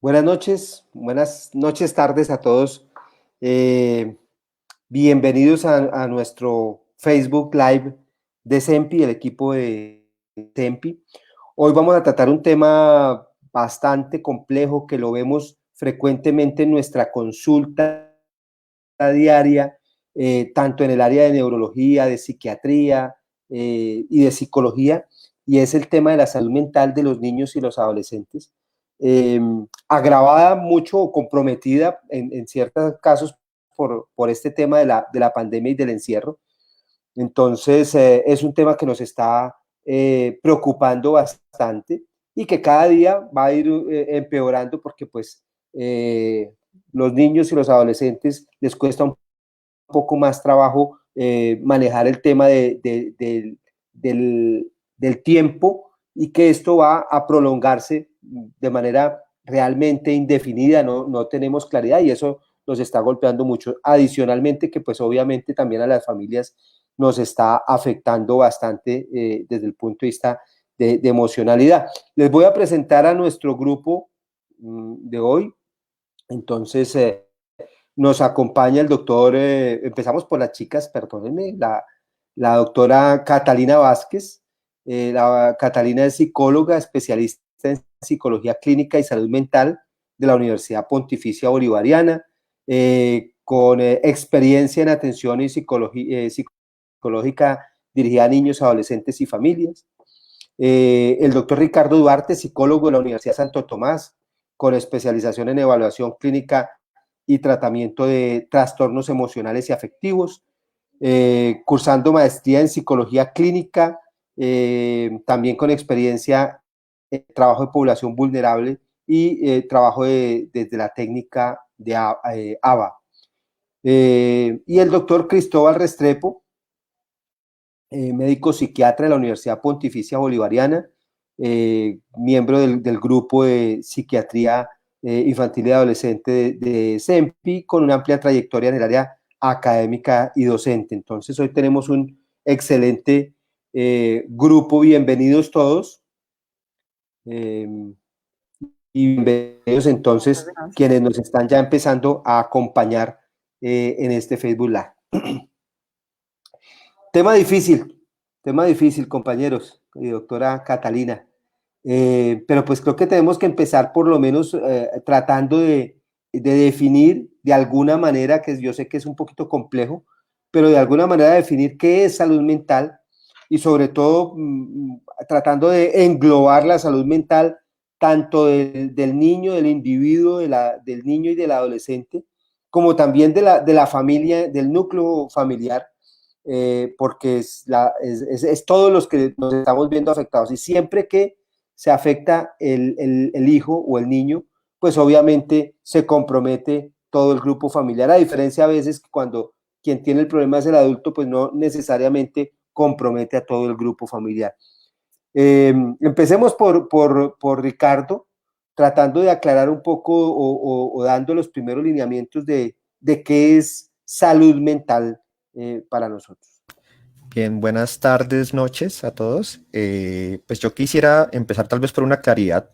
Buenas noches, tardes a todos. Eh, Bienvenidos a nuestro Facebook Live de CEMPI, el equipo de CEMPI. Hoy vamos a tratar un tema bastante complejo que lo vemos frecuentemente en nuestra consulta diaria, tanto en el área de neurología, de psiquiatría y de psicología, y es el tema de la salud mental de los niños y los adolescentes, eh, agravada mucho o comprometida en ciertos casos por este tema de la pandemia y del encierro. Entonces, es un tema que nos está preocupando bastante y que cada día va a ir empeorando porque pues los niños y los adolescentes les cuesta un poco más trabajo manejar el tema del tiempo, y que esto va a prolongarse de manera realmente indefinida. No tenemos claridad y eso nos está golpeando mucho. Adicionalmente que pues obviamente también a las familias nos está afectando bastante desde el punto de vista de emocionalidad. Les voy a presentar a nuestro grupo de hoy. Entonces, nos acompaña el doctor, empezamos por las chicas, perdónenme, la doctora Catalina Vázquez. La Catalina es psicóloga, especialista en psicología clínica y salud mental de la Universidad Pontificia Bolivariana, con experiencia en atención y psicológica dirigida a niños, adolescentes y familias. El doctor Ricardo Duarte, psicólogo de la Universidad Santo Tomás, con especialización en evaluación clínica y tratamiento de trastornos emocionales y afectivos, cursando maestría en psicología clínica, también con experiencia en trabajo de población vulnerable y trabajo desde la técnica de ABA. Y el doctor Cristóbal Restrepo, médico psiquiatra de la Universidad Pontificia Bolivariana, miembro del grupo de psiquiatría infantil y adolescente de CEMPI, con una amplia trayectoria en el área académica y docente. Entonces hoy tenemos un excelente grupo. Bienvenidos todos. Y bienvenidos entonces quienes nos están ya empezando a acompañar en este Facebook Live. Tema difícil, compañeros y doctora Catalina. Pero pues creo que tenemos que empezar por lo menos tratando de definir de alguna manera, que yo sé que es un poquito complejo, pero de alguna manera definir qué es salud mental, y sobre todo tratando de englobar la salud mental tanto del niño, del individuo, del niño y del adolescente, como también de la familia, del núcleo familiar, porque es todos los que nos estamos viendo afectados. Y siempre que se afecta el hijo o el niño, pues obviamente se compromete todo el grupo familiar, a diferencia a veces que cuando quien tiene el problema es el adulto, pues no necesariamente compromete a todo el grupo familiar. Empecemos por Ricardo, tratando de aclarar un poco o dando los primeros lineamientos de qué es salud mental para nosotros. Bien, buenas tardes, noches a todos. Pues yo quisiera empezar tal vez por una claridad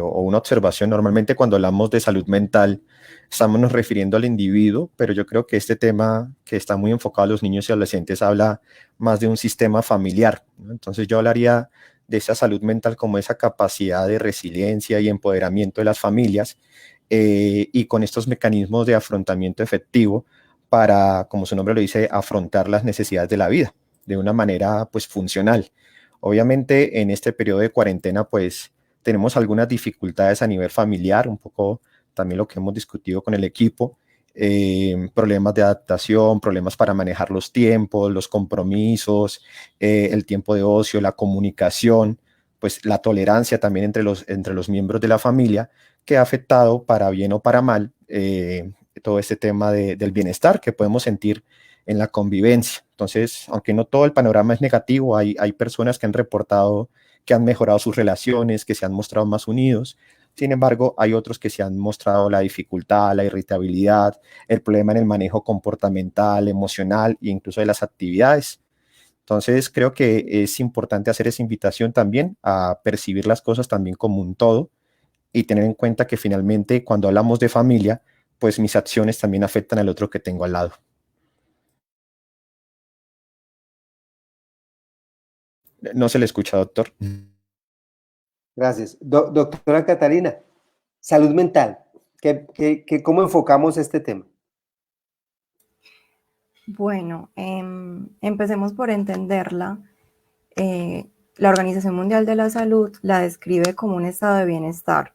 o una observación. Normalmente cuando hablamos de salud mental estamos nos refiriendo al individuo, pero yo creo que este tema que está muy enfocado a los niños y adolescentes habla más de un sistema familiar, ¿no? Entonces yo hablaría de esa salud mental como esa capacidad de resiliencia y empoderamiento de las familias, y con estos mecanismos de afrontamiento efectivo para, como su nombre lo dice, afrontar las necesidades de la vida de una manera pues funcional. Obviamente en este periodo de cuarentena pues tenemos algunas dificultades a nivel familiar, un poco también lo que hemos discutido con el equipo, problemas de adaptación, problemas para manejar los tiempos, los compromisos, el tiempo de ocio, la comunicación, pues la tolerancia también entre los miembros de la familia, que ha afectado para bien o para mal todo este tema del bienestar que podemos sentir en la convivencia. Entonces, aunque no todo el panorama es negativo, hay personas que han reportado que han mejorado sus relaciones, que se han mostrado más unidos. Sin embargo, hay otros que se han mostrado la dificultad, la irritabilidad, el problema en el manejo comportamental, emocional e incluso de las actividades. Entonces, creo que es importante hacer esa invitación también a percibir las cosas también como un todo, y tener en cuenta que finalmente cuando hablamos de familia, pues mis acciones también afectan al otro que tengo al lado. No se le escucha, doctor. Gracias. Doctora Catalina, salud mental, ¿cómo enfocamos este tema? Bueno, empecemos por entenderla. La Organización Mundial de la Salud la describe como un estado de bienestar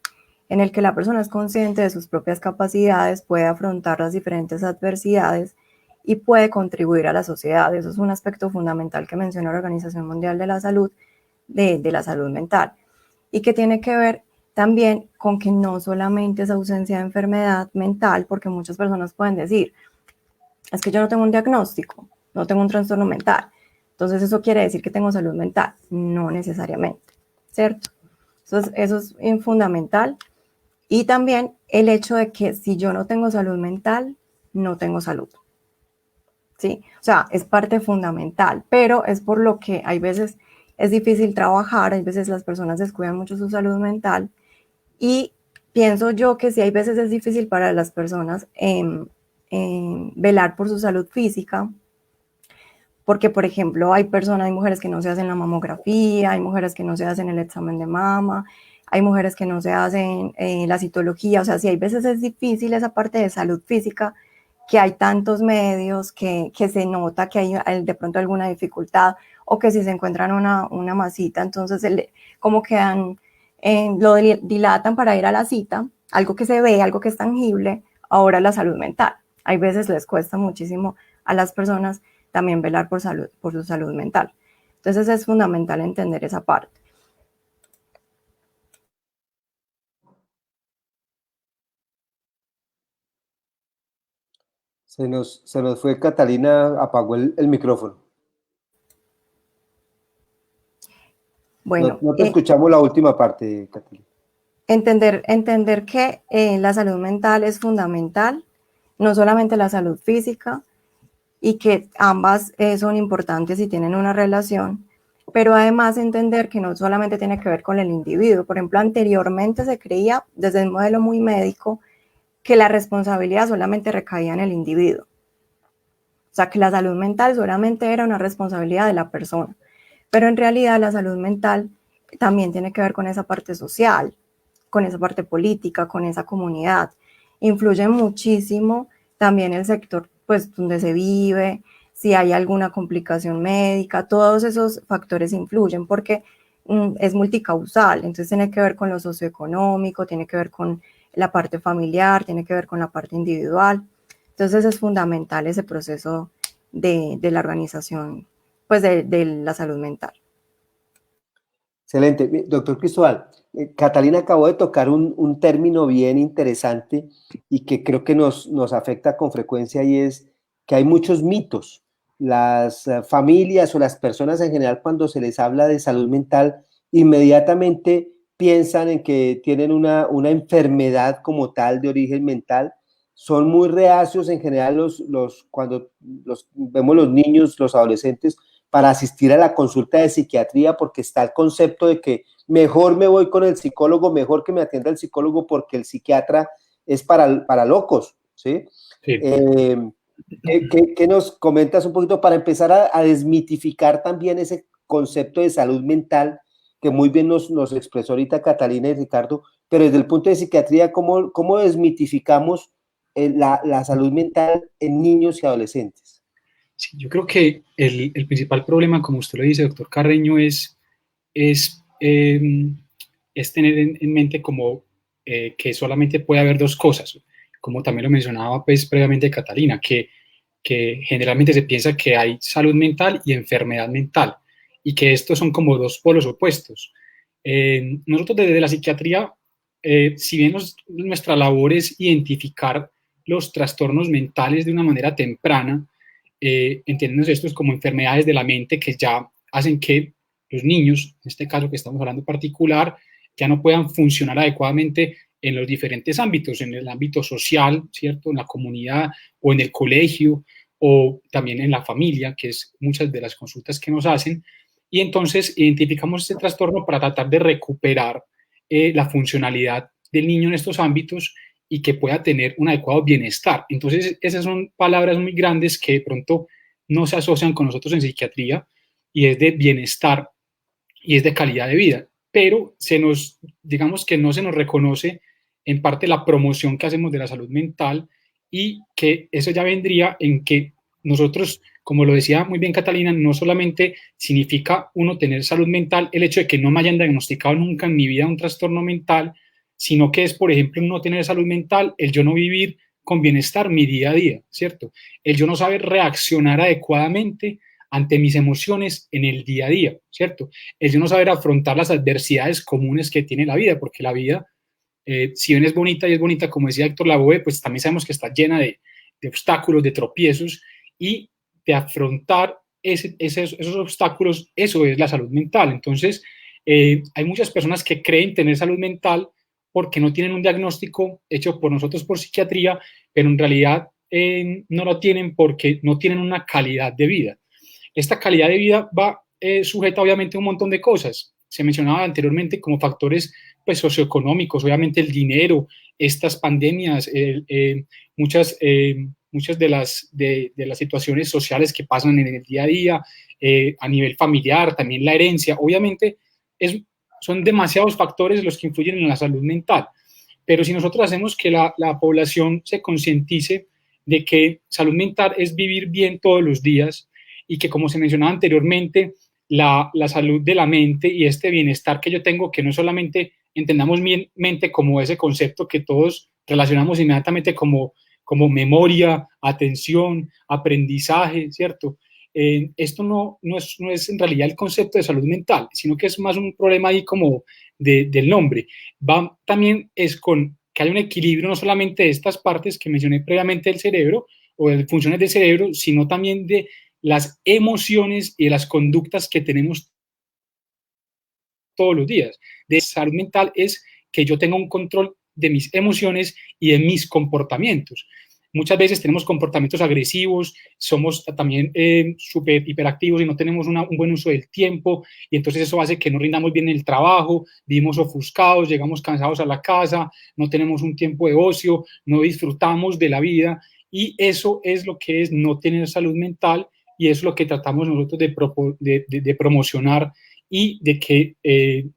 en el que la persona es consciente de sus propias capacidades, puede afrontar las diferentes adversidades y puede contribuir a la sociedad. Eso es un aspecto fundamental que menciona la Organización Mundial de la Salud, de la salud mental, y que tiene que ver también con que no solamente es ausencia de enfermedad mental, porque muchas personas pueden decir, es que yo no tengo un diagnóstico, no tengo un trastorno mental, entonces eso quiere decir que tengo salud mental. No necesariamente, ¿cierto? Eso es fundamental. Y también el hecho de que si yo no tengo salud mental, no tengo salud. ¿Sí? O sea, es parte fundamental, pero es por lo que hay veces es difícil trabajar, hay veces las personas descuidan mucho su salud mental y pienso yo que sí hay veces es difícil para las personas velar por su salud física, porque por ejemplo hay mujeres que no se hacen la mamografía, hay mujeres que no se hacen el examen de mama, hay mujeres que no se hacen la citología, o sea, sí hay veces es difícil esa parte de salud física, que hay tantos medios que se nota que hay de pronto alguna dificultad, o que si se encuentran una masita, entonces como que lo dilatan para ir a la cita, algo que se ve, algo que es tangible. Ahora la salud mental, hay veces les cuesta muchísimo a las personas también velar por su salud mental. Entonces es fundamental entender esa parte. Se nos fue Catalina, apagó el micrófono. Bueno, No te escuchamos la última parte, Catalina. Entender que la salud mental es fundamental, no solamente la salud física, y que ambas son importantes y tienen una relación, pero además entender que no solamente tiene que ver con el individuo. Por ejemplo, anteriormente se creía, desde un modelo muy médico, que la responsabilidad solamente recaía en el individuo. O sea, que la salud mental solamente era una responsabilidad de la persona. Pero en realidad la salud mental también tiene que ver con esa parte social, con esa parte política, con esa comunidad. Influye muchísimo también el sector, pues, donde se vive, si hay alguna complicación médica, todos esos factores influyen porque es multicausal, entonces tiene que ver con lo socioeconómico, tiene que ver con la parte familiar, tiene que ver con la parte individual. Entonces es fundamental ese proceso de la organización, pues de la salud mental. Excelente. Doctor Cristóbal, Catalina acabó de tocar un término bien interesante y que creo que nos afecta con frecuencia, y es que hay muchos mitos. Las familias o las personas en general, cuando se les habla de salud mental, inmediatamente piensan en que tienen una enfermedad como tal de origen mental. Son muy reacios en general cuando vemos los niños, los adolescentes, para asistir a la consulta de psiquiatría, porque está el concepto de que mejor me voy con el psicólogo, mejor que me atienda el psicólogo, porque el psiquiatra es para locos, ¿sí? Sí. ¿Qué nos comentas un poquito para empezar a desmitificar también ese concepto de salud mental que muy bien nos expresó ahorita Catalina y Ricardo, pero desde el punto de psiquiatría, ¿cómo desmitificamos la salud mental en niños y adolescentes? Sí, yo creo que el principal problema, como usted lo dice, doctor Carreño, es tener en mente como que solamente puede haber dos cosas, como también lo mencionaba pues previamente Catalina, que generalmente se piensa que hay salud mental y enfermedad mental, y que estos son como dos polos opuestos. Nosotros desde la psiquiatría, si bien nuestra labor es identificar los trastornos mentales de una manera temprana, entiéndonos estos como enfermedades de la mente que ya hacen que los niños, en este caso que estamos hablando en particular, ya no puedan funcionar adecuadamente en los diferentes ámbitos, en el ámbito social, ¿cierto?, en la comunidad o en el colegio, o también en la familia, que es muchas de las consultas que nos hacen, y entonces identificamos este trastorno para tratar de recuperar la funcionalidad del niño en estos ámbitos y que pueda tener un adecuado bienestar. Entonces, esas son palabras muy grandes que de pronto no se asocian con nosotros en psiquiatría, y es de bienestar y es de calidad de vida, pero digamos que no se nos reconoce en parte la promoción que hacemos de la salud mental, y que eso ya vendría en que nosotros, como lo decía muy bien Catalina, no solamente significa uno tener salud mental el hecho de que no me hayan diagnosticado nunca en mi vida un trastorno mental, sino que es, por ejemplo, no tener salud mental, el yo no vivir con bienestar mi día a día, ¿cierto? El yo no saber reaccionar adecuadamente ante mis emociones en el día a día, ¿cierto? El yo no saber afrontar las adversidades comunes que tiene la vida, porque la vida, si bien es bonita y es bonita, como decía Héctor Lavoe, pues también sabemos que está llena de obstáculos, de tropiezos, y de afrontar esos obstáculos, eso es la salud mental. Entonces, hay muchas personas que creen tener salud mental porque no tienen un diagnóstico hecho por nosotros por psiquiatría, pero en realidad no lo tienen porque no tienen una calidad de vida. Esta calidad de vida va sujeta obviamente a un montón de cosas. Se mencionaba anteriormente como factores pues, socioeconómicos, obviamente el dinero, estas pandemias, muchas de las situaciones sociales que pasan en el día a día, a nivel familiar, también la herencia. Obviamente son demasiados factores los que influyen en la salud mental, pero si nosotros hacemos que la población se concientice de que salud mental es vivir bien todos los días, y que, como se mencionaba anteriormente, la salud de la mente y este bienestar que yo tengo, que no solamente entendamos mente como ese concepto que todos relacionamos inmediatamente como memoria, atención, aprendizaje, ¿cierto? Esto no es en realidad el concepto de salud mental, sino que es más un problema ahí como del nombre. Va también es con que haya un equilibrio no solamente de estas partes que mencioné previamente del cerebro o de funciones del cerebro, sino también de las emociones y de las conductas que tenemos todos los días. De salud mental es que yo tenga un control de mis emociones y de mis comportamientos. Muchas veces tenemos comportamientos agresivos, somos también súper hiperactivos y no tenemos un buen uso del tiempo, y entonces eso hace que no rindamos bien en el trabajo, vivimos ofuscados, llegamos cansados a la casa, no tenemos un tiempo de ocio, no disfrutamos de la vida, y eso es lo que es no tener salud mental, y es lo que tratamos nosotros de promocionar y de que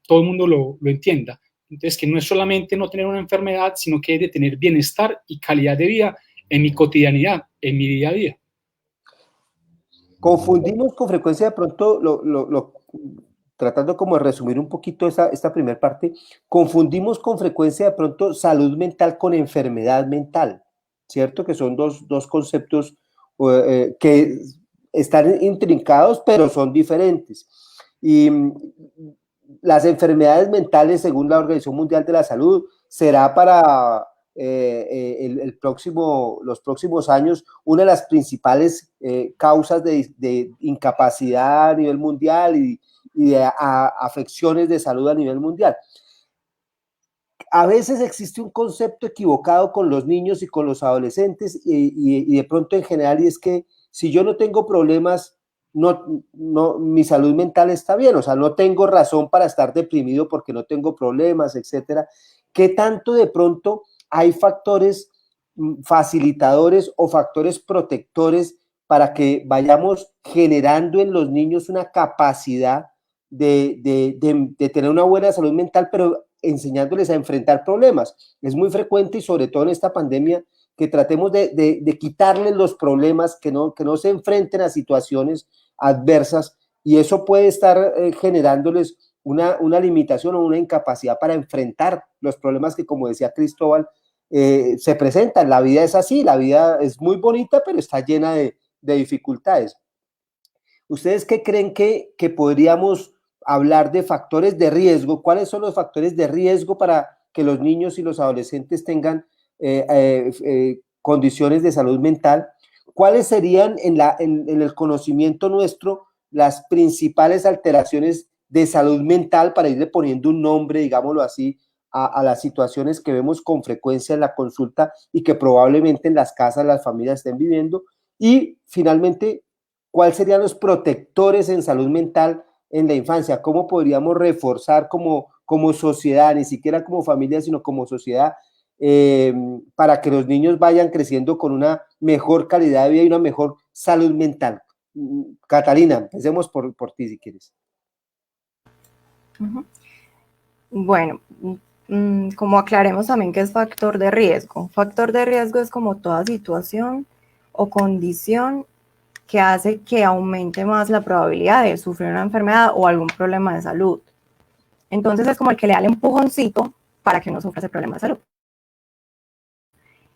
todo el mundo lo entienda. Entonces, que no es solamente no tener una enfermedad, sino que es de tener bienestar y calidad de vida en mi cotidianidad, en mi día a día. Confundimos con frecuencia de pronto, tratando como de resumir un poquito esta primera parte, confundimos con frecuencia de pronto salud mental con enfermedad mental, ¿cierto? Que son dos conceptos que están intrincados, pero son diferentes. Y las enfermedades mentales, según la Organización Mundial de la Salud, será para los próximos años una de las principales causas de incapacidad a nivel mundial y de afecciones de salud a nivel mundial. A veces existe un concepto equivocado con los niños y con los adolescentes y de pronto en general, y es que si yo no tengo problemas, mi salud mental está bien, o sea, no tengo razón para estar deprimido porque no tengo problemas, etcétera. ¿Qué tanto de pronto hay factores facilitadores o factores protectores para que vayamos generando en los niños una capacidad de tener una buena salud mental, pero enseñándoles a enfrentar problemas? Es muy frecuente, y sobre todo en esta pandemia, que tratemos de quitarles los problemas, que no se enfrenten a situaciones adversas, y eso puede estar generándoles una limitación o una incapacidad para enfrentar los problemas que, como decía Cristóbal, se presentan. La vida es así, la vida es muy bonita, pero está llena de dificultades. ¿Ustedes qué creen que podríamos hablar de factores de riesgo? ¿Cuáles son los factores de riesgo para que los niños y los adolescentes tengan condiciones de salud mental? ¿Cuáles serían en el conocimiento nuestro las principales alteraciones de salud mental, para irle poniendo un nombre, digámoslo así, a las situaciones que vemos con frecuencia en la consulta y que probablemente en las casas las familias estén viviendo? Y finalmente, ¿cuáles serían los protectores en salud mental en la infancia? ¿Cómo podríamos reforzar como como sociedad, ni siquiera como familia, sino como sociedad, para que los niños vayan creciendo con una mejor calidad de vida y una mejor salud mental? Catalina, empecemos por ti si quieres. Bueno, como aclaremos también qué es factor de riesgo. Factor de riesgo es como toda situación o condición que hace que aumente más la probabilidad de sufrir una enfermedad o algún problema de salud. Entonces es como el que le da el empujoncito para que no sufra ese problema de salud.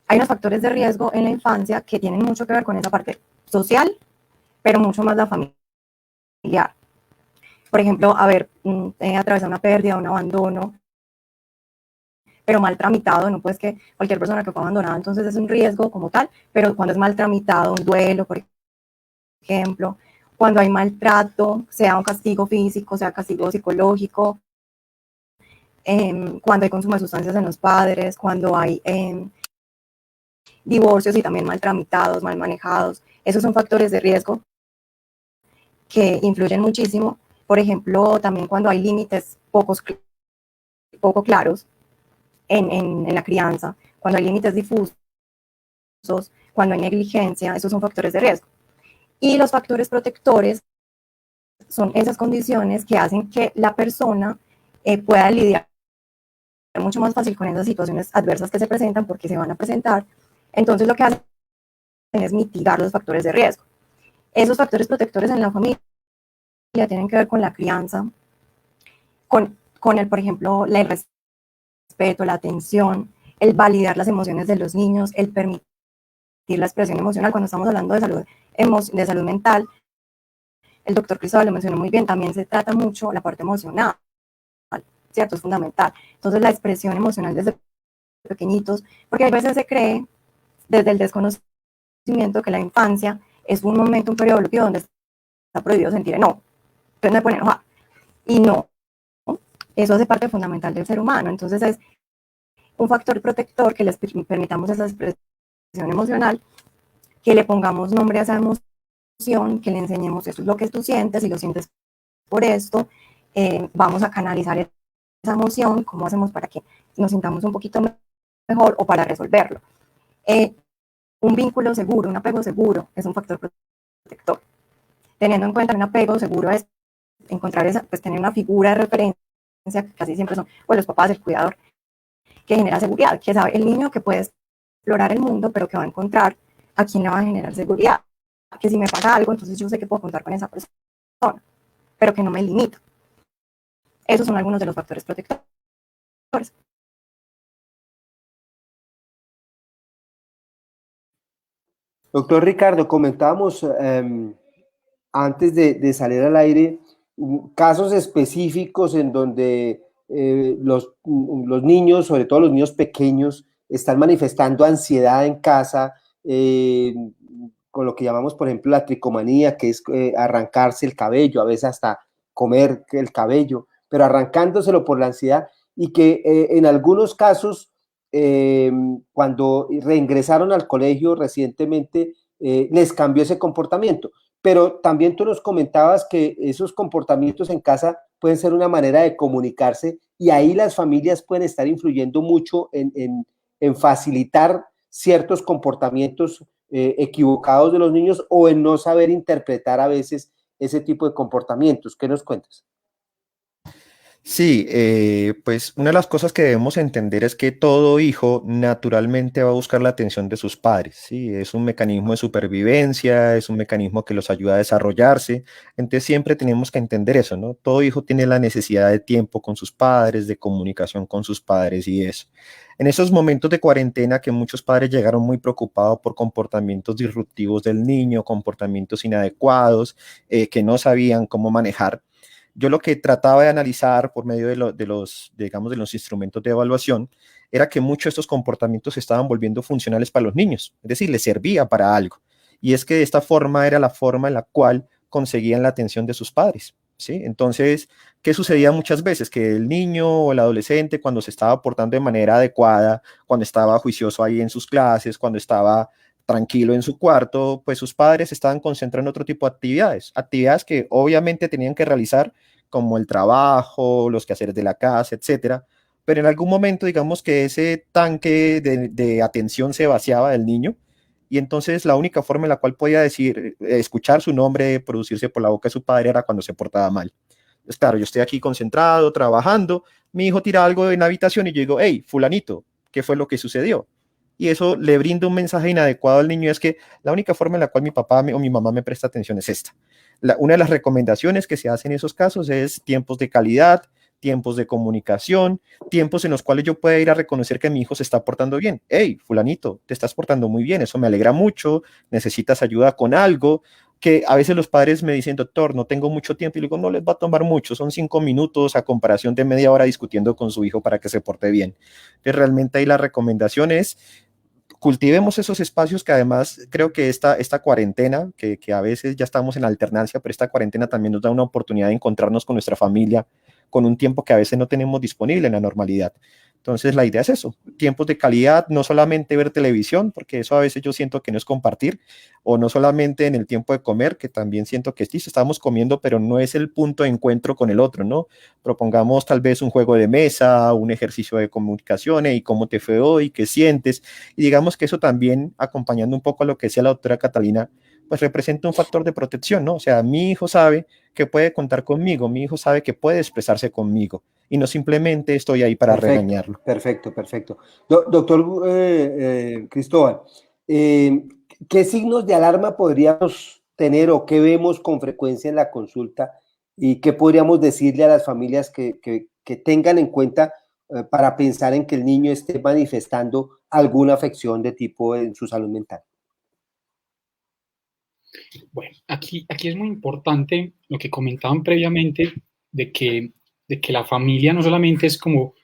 Hay unos factores de riesgo en la infancia que tienen mucho que ver con esa parte social, pero mucho más la familiar. Por ejemplo, haber atravesado una pérdida, un abandono, pero mal tramitado, no pues que cualquier persona que fue abandonada entonces es un riesgo como tal, pero cuando es mal tramitado, un duelo, por ejemplo, cuando hay maltrato, sea un castigo físico, sea castigo psicológico, cuando hay consumo de sustancias en los padres, cuando hay divorcios y también mal tramitados, mal manejados, esos son factores de riesgo que influyen muchísimo. Por ejemplo, también cuando hay límites poco claros en la crianza, cuando hay límites difusos, cuando hay negligencia, esos son factores de riesgo. Y los factores protectores son esas condiciones que hacen que la persona pueda lidiar mucho más fácil con esas situaciones adversas que se presentan, porque se van a presentar. Entonces lo que hacen es mitigar los factores de riesgo. Esos factores protectores en la familia tienen que ver con la crianza, con el, por ejemplo, el respeto, la atención, el validar las emociones de los niños, el permitir la expresión emocional. Cuando estamos hablando de salud mental, el doctor Cristóbal lo mencionó muy bien, también se trata mucho la parte emocional, ¿cierto? Es fundamental. Entonces la expresión emocional desde pequeñitos, porque a veces se cree desde el desconocimiento que la infancia es un momento, un periodo donde está prohibido sentir enojo. Entonces me pone enojada. Y no, eso hace parte fundamental del ser humano. Entonces es un factor protector que les permitamos esa expresión emocional, que le pongamos nombre a esa emoción, que le enseñemos eso es lo que tú sientes y lo sientes por esto, vamos a canalizar esa emoción, cómo hacemos para que nos sintamos un poquito mejor o para resolverlo. Un vínculo seguro, un apego seguro es un factor protector. Teniendo en cuenta un apego seguro es encontrar pues tener una figura de referencia, que casi siempre son pues, los papás, el cuidador, que genera seguridad, que sabe el niño que puede explorar el mundo, pero que va a encontrar a quien le va a generar seguridad. Que si me pasa algo, entonces yo sé que puedo contar con esa persona, pero que no me limita. Esos son algunos de los factores protectores. Doctor Ricardo, comentábamos antes de salir al aire casos específicos en donde los niños, sobre todo los niños pequeños, están manifestando ansiedad en casa, con lo que llamamos, por ejemplo, la tricomanía, que es arrancarse el cabello, a veces hasta comer el cabello, pero arrancándoselo por la ansiedad, y que en algunos casos, cuando reingresaron al colegio recientemente, les cambió ese comportamiento. Pero también tú nos comentabas que esos comportamientos en casa pueden ser una manera de comunicarse, y ahí las familias pueden estar influyendo mucho en facilitar ciertos comportamientos equivocados de los niños, o en no saber interpretar a veces ese tipo de comportamientos. ¿Qué nos cuentas? Sí, pues una de las cosas que debemos entender es que todo hijo naturalmente va a buscar la atención de sus padres, ¿sí? Es un mecanismo de supervivencia, es un mecanismo que los ayuda a desarrollarse, entonces siempre tenemos que entender eso, ¿no? Todo hijo tiene la necesidad de tiempo con sus padres, de comunicación con sus padres y eso. En esos momentos de cuarentena que muchos padres llegaron muy preocupados por comportamientos disruptivos del niño, comportamientos inadecuados, que no sabían cómo manejar. Yo lo que trataba de analizar por medio digamos, de los instrumentos de evaluación era que muchos de estos comportamientos se estaban volviendo funcionales para los niños, es decir, les servía para algo. Y es que de esta forma era la forma en la cual conseguían la atención de sus padres, ¿sí? Entonces, ¿qué sucedía muchas veces? Que el niño o el adolescente, cuando se estaba portando de manera adecuada, cuando estaba juicioso ahí en sus clases, cuando estaba tranquilo en su cuarto, pues sus padres estaban concentrados en otro tipo de actividades, actividades que obviamente tenían que realizar como el trabajo, los quehaceres de la casa, etcétera. Pero en algún momento, digamos que ese tanque de atención se vaciaba del niño, y entonces la única forma en la cual podía decir, escuchar su nombre producirse por la boca de su padre era cuando se portaba mal. Entonces, claro, yo estoy aquí concentrado, trabajando, mi hijo tira algo en la habitación y yo digo, hey, fulanito, ¿qué fue lo que sucedió? Y eso le brinda un mensaje inadecuado al niño, y es que la única forma en la cual mi papá o mi mamá me presta atención es esta. Una de las recomendaciones que se hacen en esos casos es tiempos de calidad, tiempos de comunicación, tiempos en los cuales yo pueda ir a reconocer que mi hijo se está portando bien. Hey, fulanito, te estás portando muy bien, eso me alegra mucho, necesitas ayuda con algo, que a veces los padres me dicen, doctor, no tengo mucho tiempo, y le digo, no les va a tomar mucho, son 5 minutos a comparación de media hora discutiendo con su hijo para que se porte bien. Entonces, realmente ahí la recomendación es cultivemos esos espacios, que además creo que esta cuarentena, que a veces ya estamos en alternancia, pero esta cuarentena también nos da una oportunidad de encontrarnos con nuestra familia, con un tiempo que a veces no tenemos disponible en la normalidad. Entonces la idea es eso, tiempos de calidad, no solamente ver televisión, porque eso a veces yo siento que no es compartir, o no solamente en el tiempo de comer, que también siento que sí, estamos comiendo, pero no es el punto de encuentro con el otro, ¿no? Propongamos tal vez un juego de mesa, un ejercicio de comunicación, y cómo te fue hoy, qué sientes, y digamos que eso también, acompañando un poco a lo que decía la doctora Catalina, pues representa un factor de protección, ¿no? O sea, mi hijo sabe que puede contar conmigo, mi hijo sabe que puede expresarse conmigo, y no simplemente estoy ahí para regañarlo. Perfecto, perfecto. Doctor Cristóbal, ¿qué signos de alarma podríamos tener o qué vemos con frecuencia en la consulta y qué podríamos decirle a las familias que tengan en cuenta para pensar en que el niño esté manifestando alguna afección de tipo en su salud mental? Bueno, aquí es muy importante lo que comentaban previamente de que la familia no solamente es como,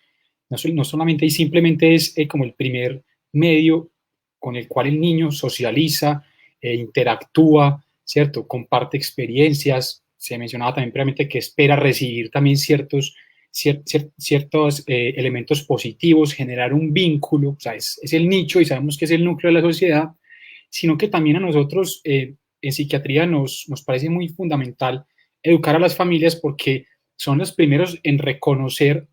no solamente y simplemente es como el primer medio con el cual el niño socializa, interactúa, ¿cierto? Comparte experiencias. Se mencionaba también previamente que espera recibir también ciertos elementos positivos, generar un vínculo, o sea, es el nicho y sabemos que es el núcleo de la sociedad, sino que también a nosotros en psiquiatría nos parece muy fundamental educar a las familias porque son los primeros en reconocer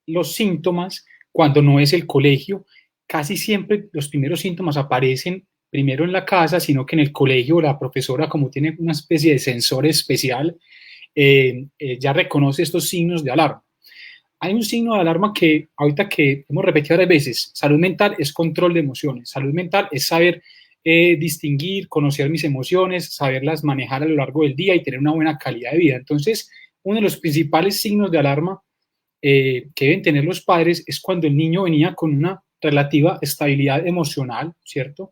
los síntomas cuando no es el colegio. Casi siempre los primeros síntomas aparecen primero en la casa, sino que en el colegio la profesora, como tiene una especie de sensor especial, ya reconoce estos signos de alarma. Hay un signo de alarma que ahorita que hemos repetido varias veces, salud mental es control de emociones, salud mental es saber distinguir, conocer mis emociones, saberlas manejar a lo largo del día y tener una buena calidad de vida. Entonces, uno de los principales signos de alarma que deben tener los padres es cuando el niño venía con una relativa estabilidad emocional, ¿cierto?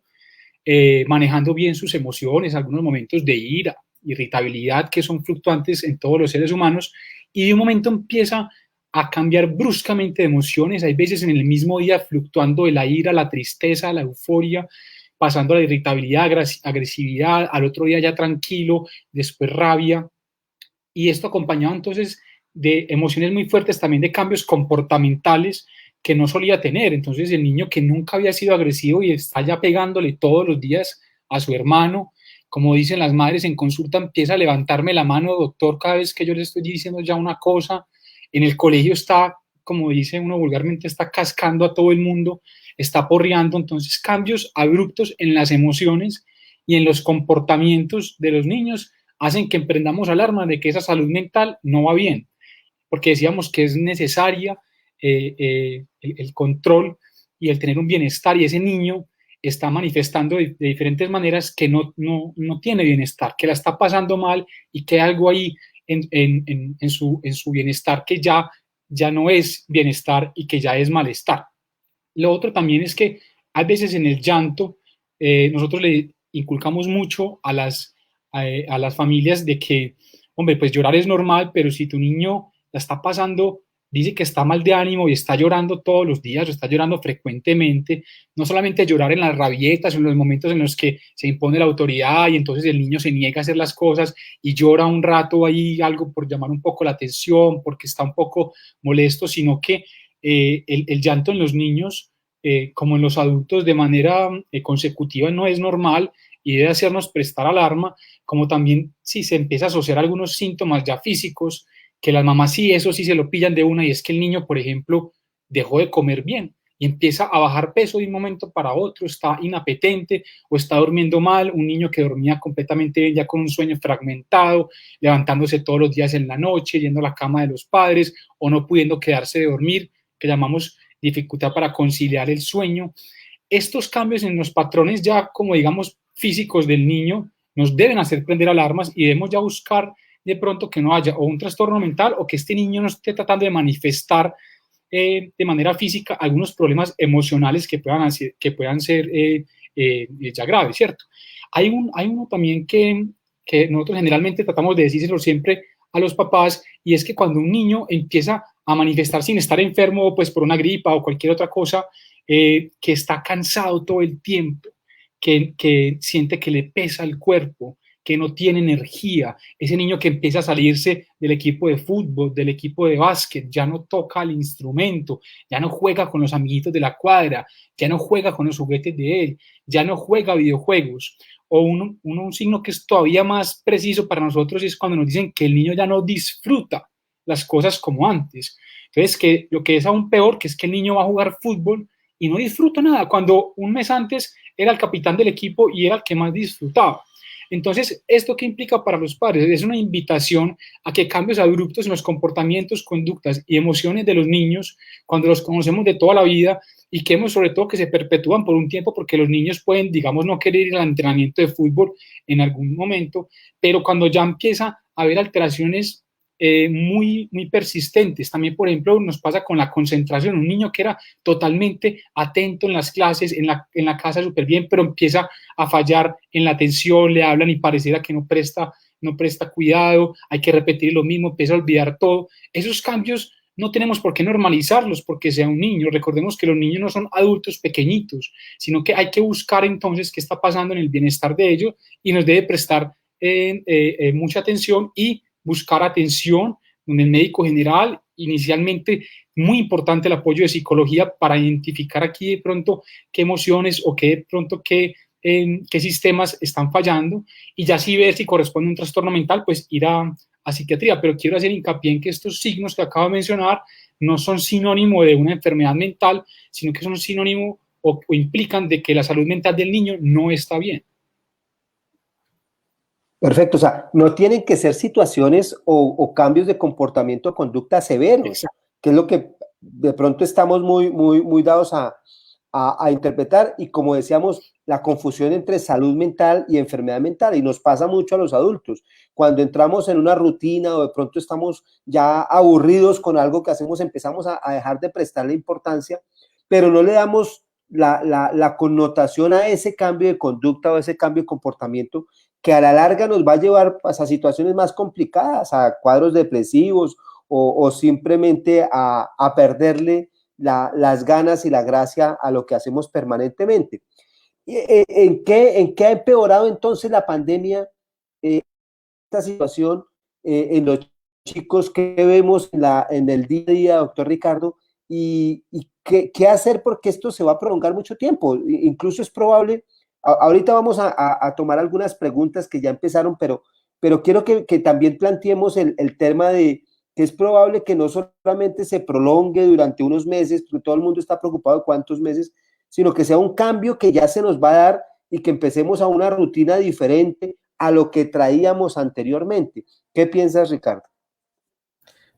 Manejando bien sus emociones, algunos momentos de ira, irritabilidad que son fluctuantes en todos los seres humanos, y de un momento empieza a cambiar bruscamente de emociones, hay veces en el mismo día fluctuando de la ira, la tristeza, la euforia, pasando a la irritabilidad, agresividad, al otro día ya tranquilo, después rabia, y esto acompañado entonces de emociones muy fuertes, también de cambios comportamentales que no solía tener. Entonces el niño que nunca había sido agresivo y está ya pegándole todos los días a su hermano, como dicen las madres en consulta, empieza a levantarme la mano, doctor, cada vez que yo le estoy diciendo ya una cosa. En el colegio está, como dice uno vulgarmente, está cascando a todo el mundo, está porreando. Entonces cambios abruptos en las emociones y en los comportamientos de los niños hacen que emprendamos alarma de que esa salud mental no va bien, porque decíamos que es necesaria el control y el tener un bienestar, y ese niño está manifestando de diferentes maneras que no tiene bienestar, que la está pasando mal y que hay algo ahí en su bienestar que ya no es bienestar y que ya es malestar. Lo otro también es que a veces en el llanto nosotros le inculcamos mucho a las familias de que, hombre, pues llorar es normal, pero si tu niño la está pasando, dice que está mal de ánimo y está llorando todos los días o está llorando frecuentemente, no solamente llorar en las rabietas o en los momentos en los que se impone la autoridad y entonces el niño se niega a hacer las cosas y llora un rato ahí, algo por llamar un poco la atención, porque está un poco molesto, sino que el llanto en los niños, como en los adultos, de manera consecutiva no es normal, y debe hacernos prestar alarma, como también si se empieza a asociar algunos síntomas ya físicos, que las mamás sí, eso sí se lo pillan de una, y es que el niño, por ejemplo, dejó de comer bien y empieza a bajar peso de un momento para otro, está inapetente o está durmiendo mal, un niño que dormía completamente bien, ya con un sueño fragmentado, levantándose todos los días en la noche, yendo a la cama de los padres o no pudiendo quedarse de dormir, que llamamos dificultad para conciliar el sueño. Estos cambios en los patrones ya, como digamos, físicos del niño, nos deben hacer prender alarmas y debemos ya buscar de pronto que no haya o un trastorno mental o que este niño no esté tratando de manifestar de manera física algunos problemas emocionales que puedan ser ya graves, ¿cierto? Hay uno también que nosotros generalmente tratamos de decírselo siempre a los papás, y es que cuando un niño empieza a manifestar sin estar enfermo, pues por una gripa o cualquier otra cosa, que está cansado todo el tiempo, que siente que le pesa el cuerpo, que no tiene energía, ese niño que empieza a salirse del equipo de fútbol, del equipo de básquet, ya no toca el instrumento, ya no juega con los amiguitos de la cuadra, ya no juega con los juguetes de él, ya no juega videojuegos. O un signo que es todavía más preciso para nosotros es cuando nos dicen que el niño ya no disfruta las cosas como antes. Entonces, que lo que es aún peor, que es que el niño va a jugar fútbol y no disfruta nada, cuando un mes antes era el capitán del equipo y era el que más disfrutaba. Entonces, ¿esto qué implica para los padres? Es una invitación a que cambios abruptos en los comportamientos, conductas y emociones de los niños, cuando los conocemos de toda la vida y que hemos sobre todo que se perpetúan por un tiempo, porque los niños pueden, digamos, no querer ir al entrenamiento de fútbol en algún momento, pero cuando ya empieza a haber alteraciones muy persistentes. También, por ejemplo, nos pasa con la concentración. Un niño que era totalmente atento en las clases, en la casa súper bien, pero empieza a fallar en la atención, le hablan y pareciera que no presta cuidado, hay que repetir lo mismo, empieza a olvidar todo. Esos cambios no tenemos por qué normalizarlos porque sea un niño. Recordemos que los niños no son adultos pequeñitos, sino que hay que buscar entonces qué está pasando en el bienestar de ellos y nos debe prestar mucha atención y buscar atención en el médico general. Inicialmente, muy importante el apoyo de psicología para identificar aquí de pronto qué emociones o qué de pronto qué sistemas están fallando, y ya si ver si corresponde a un trastorno mental, pues ir a psiquiatría. Pero quiero hacer hincapié en que estos signos que acabo de mencionar no son sinónimo de una enfermedad mental, sino que son sinónimo o implican de que la salud mental del niño no está bien. Perfecto, o sea, no tienen que ser situaciones o cambios de comportamiento o conducta severos, Exacto. que es lo que de pronto estamos muy dados a interpretar, y como decíamos, la confusión entre salud mental y enfermedad mental, y nos pasa mucho a los adultos. Cuando entramos en una rutina o de pronto estamos ya aburridos con algo que hacemos, empezamos a dejar de prestarle importancia, pero no le damos la connotación a ese cambio de conducta o ese cambio de comportamiento que a la larga nos va a llevar pues, a situaciones más complicadas, a cuadros depresivos o simplemente a perderle las ganas y la gracia a lo que hacemos permanentemente. ¿En qué ha empeorado entonces la pandemia esta situación en los chicos que vemos en el día a día, doctor Ricardo? ¿Y qué hacer porque esto se va a prolongar mucho tiempo? Incluso es probable, ahorita vamos a tomar algunas preguntas que ya empezaron, pero quiero que también planteemos el tema de que es probable que no solamente se prolongue durante unos meses, porque todo el mundo está preocupado de cuántos meses, sino que sea un cambio que ya se nos va a dar y que empecemos a una rutina diferente a lo que traíamos anteriormente. ¿Qué piensas, Ricardo?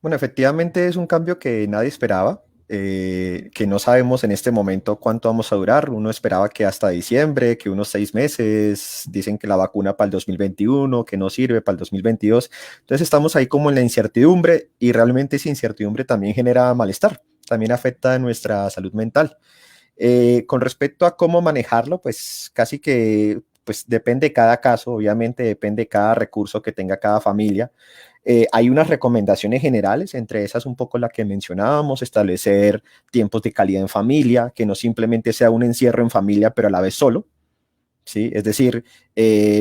Bueno, efectivamente es un cambio que nadie esperaba, que no sabemos en este momento cuánto vamos a durar. Uno esperaba que hasta diciembre, que unos 6 meses, dicen que la vacuna para el 2021, que no sirve para el 2022. Entonces estamos ahí como en la incertidumbre, y realmente esa incertidumbre también genera malestar, también afecta nuestra salud mental. Con respecto a cómo manejarlo, pues casi que pues depende de cada caso, obviamente depende de cada recurso que tenga cada familia. Hay unas recomendaciones generales, entre esas un poco la que mencionábamos, establecer tiempos de calidad en familia, que no simplemente sea un encierro en familia, pero a la vez solo, ¿sí? Es decir,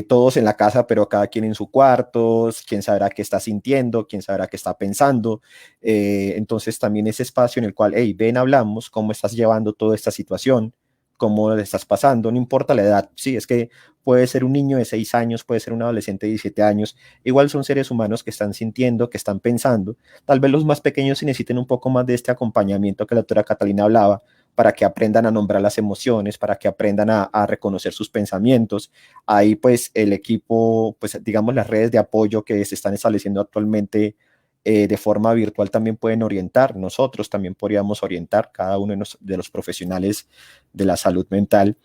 todos en la casa, pero cada quien en su cuarto, quién sabrá qué está sintiendo, quién sabrá qué está pensando. Entonces también ese espacio en el cual, hey, ven, hablamos, cómo estás llevando toda esta situación, cómo le estás pasando, no importa la edad, sí, es que puede ser un niño de 6 años, puede ser un adolescente de 17 años, igual son seres humanos que están sintiendo, que están pensando, tal vez los más pequeños sí necesiten un poco más de este acompañamiento que la doctora Catalina hablaba, para que aprendan a nombrar las emociones, para que aprendan a reconocer sus pensamientos. Ahí pues el equipo, pues digamos las redes de apoyo que se están estableciendo actualmente de forma virtual también pueden orientar, nosotros también podríamos orientar, cada uno de los profesionales de la salud mental,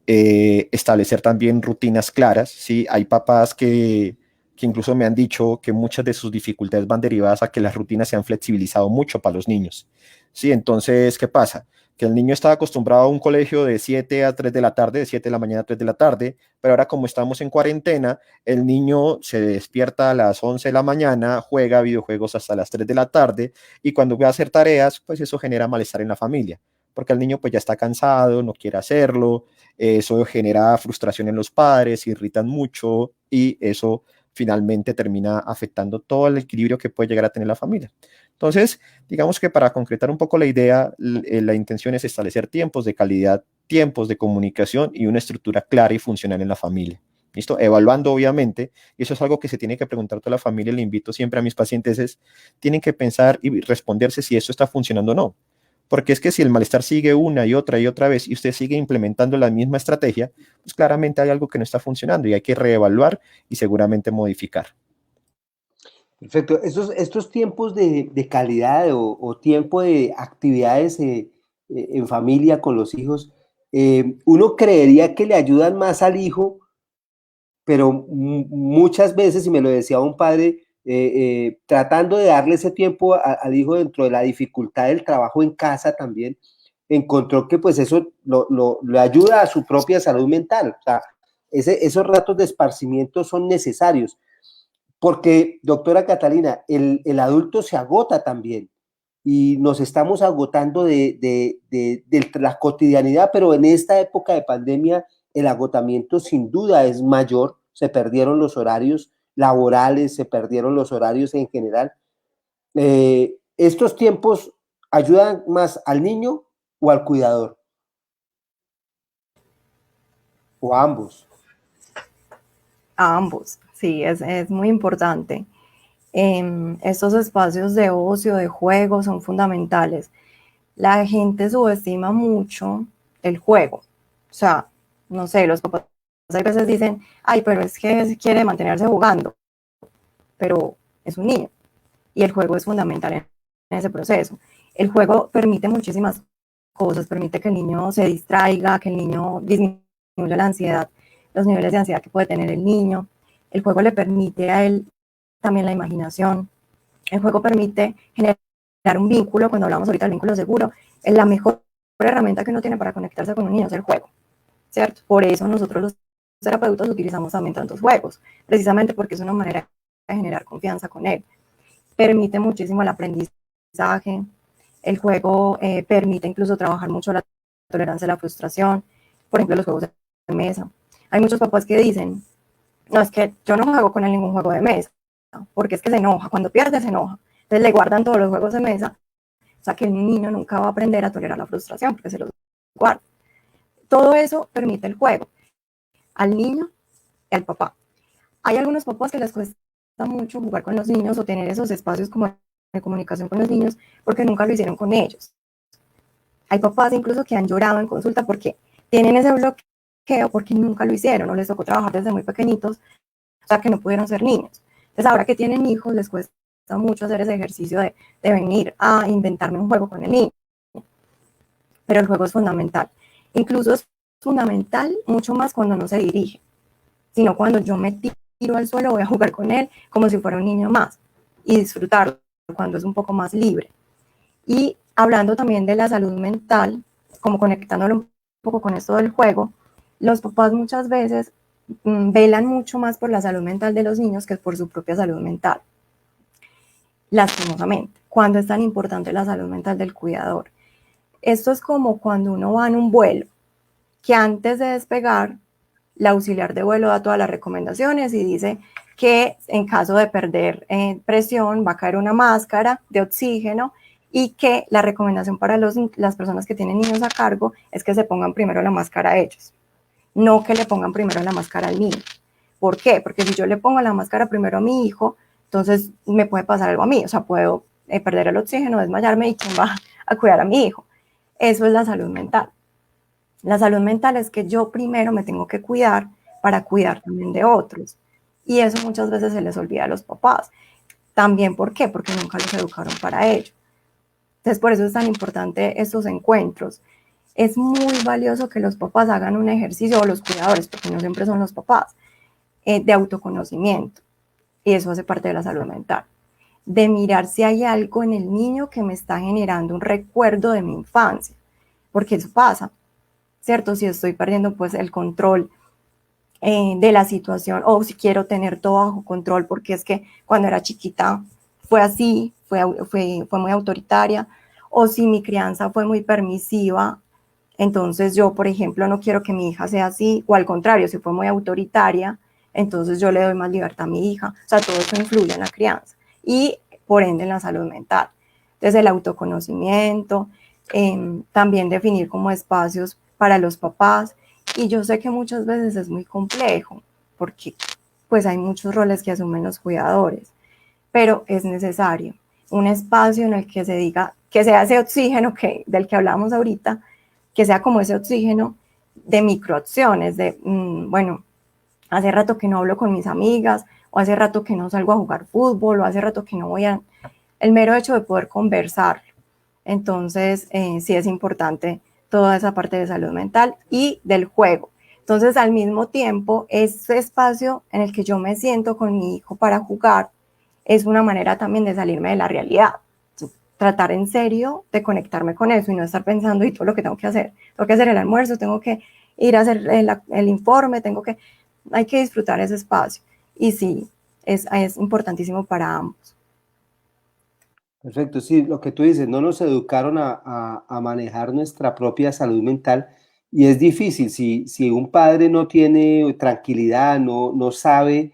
establecer también rutinas claras, ¿sí? Hay papás que incluso me han dicho que muchas de sus dificultades van derivadas a que las rutinas se han flexibilizado mucho para los niños, ¿sí? Entonces, ¿qué pasa? Que el niño estaba acostumbrado a un colegio de 7 a 3 de la tarde, de 7 de la mañana a 3 de la tarde, pero ahora como estamos en cuarentena, el niño se despierta a las 11 de la mañana, juega videojuegos hasta las 3 de la tarde y cuando va a hacer tareas, pues eso genera malestar en la familia, porque el niño pues ya está cansado, no quiere hacerlo, eso genera frustración en los padres, se irritan mucho y eso finalmente termina afectando todo el equilibrio que puede llegar a tener la familia. Entonces, digamos que para concretar un poco la idea, la intención es establecer tiempos de calidad, tiempos de comunicación y una estructura clara y funcional en la familia. ¿Listo? Evaluando, obviamente, y eso es algo que se tiene que preguntar toda la familia, le invito siempre a mis pacientes, tienen que pensar y responderse si esto está funcionando o no. Porque es que si el malestar sigue una y otra vez y usted sigue implementando la misma estrategia, pues claramente hay algo que no está funcionando y hay que reevaluar y seguramente modificar. Perfecto. Estos tiempos de calidad o tiempo de actividades en familia con los hijos, uno creería que le ayudan más al hijo, pero muchas veces, y me lo decía un padre, tratando de darle ese tiempo al hijo dentro de la dificultad del trabajo en casa también, encontró que pues eso lo ayuda a su propia salud mental. O sea, esos ratos de esparcimiento son necesarios. Porque, doctora Catalina, el adulto se agota también y nos estamos agotando de la cotidianidad, pero en esta época de pandemia el agotamiento sin duda es mayor, se perdieron los horarios laborales, se perdieron los horarios en general. ¿Estos tiempos ayudan más al niño o al cuidador? O a ambos. A ambos, sí, es muy importante. Estos espacios de ocio, de juego, son fundamentales. La gente subestima mucho el juego. O sea, no sé, los papás a veces dicen, ay, pero es que quiere mantenerse jugando, pero es un niño. Y el juego es fundamental en ese proceso. El juego permite muchísimas cosas, permite que el niño se distraiga, que el niño disminuya la ansiedad, los niveles de ansiedad que puede tener el niño. El juego le permite a él también la imaginación. El juego permite generar un vínculo. Cuando hablamos ahorita del vínculo seguro, es la mejor herramienta que uno tiene para conectarse con un niño, es el juego, ¿cierto? Por eso nosotros los terapeutas utilizamos también tantos juegos, precisamente porque es una manera de generar confianza con él. Permite muchísimo el aprendizaje. El juego permite incluso trabajar mucho la tolerancia a la frustración. Por ejemplo, los juegos de mesa. Hay muchos papás que dicen, no, es que yo no juego con él ningún juego de mesa, porque es que se enoja, cuando pierde se enoja. Entonces le guardan todos los juegos de mesa, o sea que el niño nunca va a aprender a tolerar la frustración, porque se los guarda. Todo eso permite el juego, al niño y al papá. Hay algunos papás que les cuesta mucho jugar con los niños o tener esos espacios como de comunicación con los niños, porque nunca lo hicieron con ellos. Hay papás incluso que han llorado en consulta porque tienen ese bloqueo, porque nunca lo hicieron, o les tocó trabajar desde muy pequeñitos, o sea que no pudieron ser niños. Entonces ahora que tienen hijos les cuesta mucho hacer ese ejercicio de venir a inventarme un juego con el niño. Pero el juego es fundamental. Incluso es fundamental mucho más cuando no se dirige, sino cuando yo me tiro al suelo, voy a jugar con él como si fuera un niño más y disfrutarlo cuando es un poco más libre. Y hablando también de la salud mental, como conectándolo un poco con esto del juego, los papás muchas veces velan mucho más por la salud mental de los niños que por su propia salud mental. Lastimosamente, cuando es tan importante la salud mental del cuidador. Esto es como cuando uno va en un vuelo, que antes de despegar, la auxiliar de vuelo da todas las recomendaciones y dice que en caso de perder presión va a caer una máscara de oxígeno y que la recomendación para las personas que tienen niños a cargo es que se pongan primero la máscara a ellos, no que le pongan primero la máscara al niño. ¿Por qué? Porque si yo le pongo la máscara primero a mi hijo, entonces me puede pasar algo a mí, o sea, puedo perder el oxígeno, desmayarme, y ¿quién va a cuidar a mi hijo? Eso es la salud mental. La salud mental es que yo primero me tengo que cuidar para cuidar también de otros. Y eso muchas veces se les olvida a los papás. También, ¿por qué? Porque nunca los educaron para ello. Entonces, por eso es tan importante estos encuentros. Es muy valioso que los papás hagan un ejercicio, o los cuidadores, porque no siempre son los papás, de autoconocimiento. Y eso hace parte de la salud mental. De mirar si hay algo en el niño que me está generando un recuerdo de mi infancia. Porque eso pasa, ¿cierto? Si estoy perdiendo pues el control de la situación, o si quiero tener todo bajo control porque es que cuando era chiquita fue así, fue muy autoritaria, o si mi crianza fue muy permisiva, entonces yo, por ejemplo, no quiero que mi hija sea así, o al contrario, si fue muy autoritaria, entonces yo le doy más libertad a mi hija. O sea, todo eso influye en la crianza y por ende en la salud mental. Entonces el autoconocimiento, también definir como espacios para los papás. Y yo sé que muchas veces es muy complejo porque pues hay muchos roles que asumen los cuidadores, pero es necesario un espacio en el que se diga, que sea ese oxígeno del que hablamos ahorita, que sea como ese oxígeno de microacciones, de, bueno, hace rato que no hablo con mis amigas, o hace rato que no salgo a jugar fútbol, o hace rato que no voy a... El mero hecho de poder conversar. Entonces, sí es importante toda esa parte de salud mental y del juego. Entonces, al mismo tiempo, ese espacio en el que yo me siento con mi hijo para jugar es una manera también de salirme de la realidad. Tratar en serio de conectarme con eso y no estar pensando y todo lo que tengo que hacer. Tengo que hacer el almuerzo, tengo que ir a hacer el informe, hay que disfrutar ese espacio. Y sí, es importantísimo para ambos. Perfecto, sí, lo que tú dices, no nos educaron a manejar nuestra propia salud mental y es difícil, si un padre no tiene tranquilidad, no sabe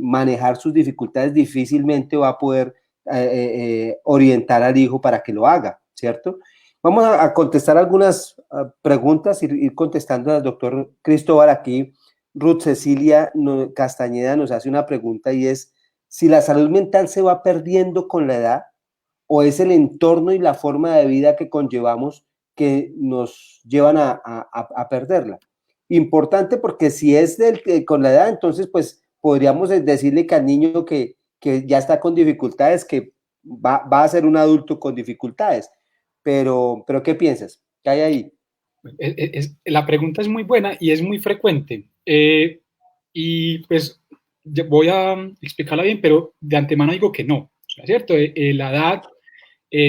manejar sus dificultades, difícilmente va a poder orientar al hijo para que lo haga, ¿cierto? Vamos a contestar algunas preguntas, ir contestando al doctor Cristóbal aquí. Ruth Cecilia Castañeda nos hace una pregunta y es, si la salud mental se va perdiendo con la edad, o es el entorno y la forma de vida que conllevamos que nos llevan a perderla. Importante porque si es con la edad, entonces pues podríamos decirle que al niño que ya está con dificultades, que va a ser un adulto con dificultades. Pero ¿qué piensas? ¿Qué hay ahí? La pregunta es muy buena y es muy frecuente. Y pues voy a explicarla bien, pero de antemano digo que no, ¿cierto? La edad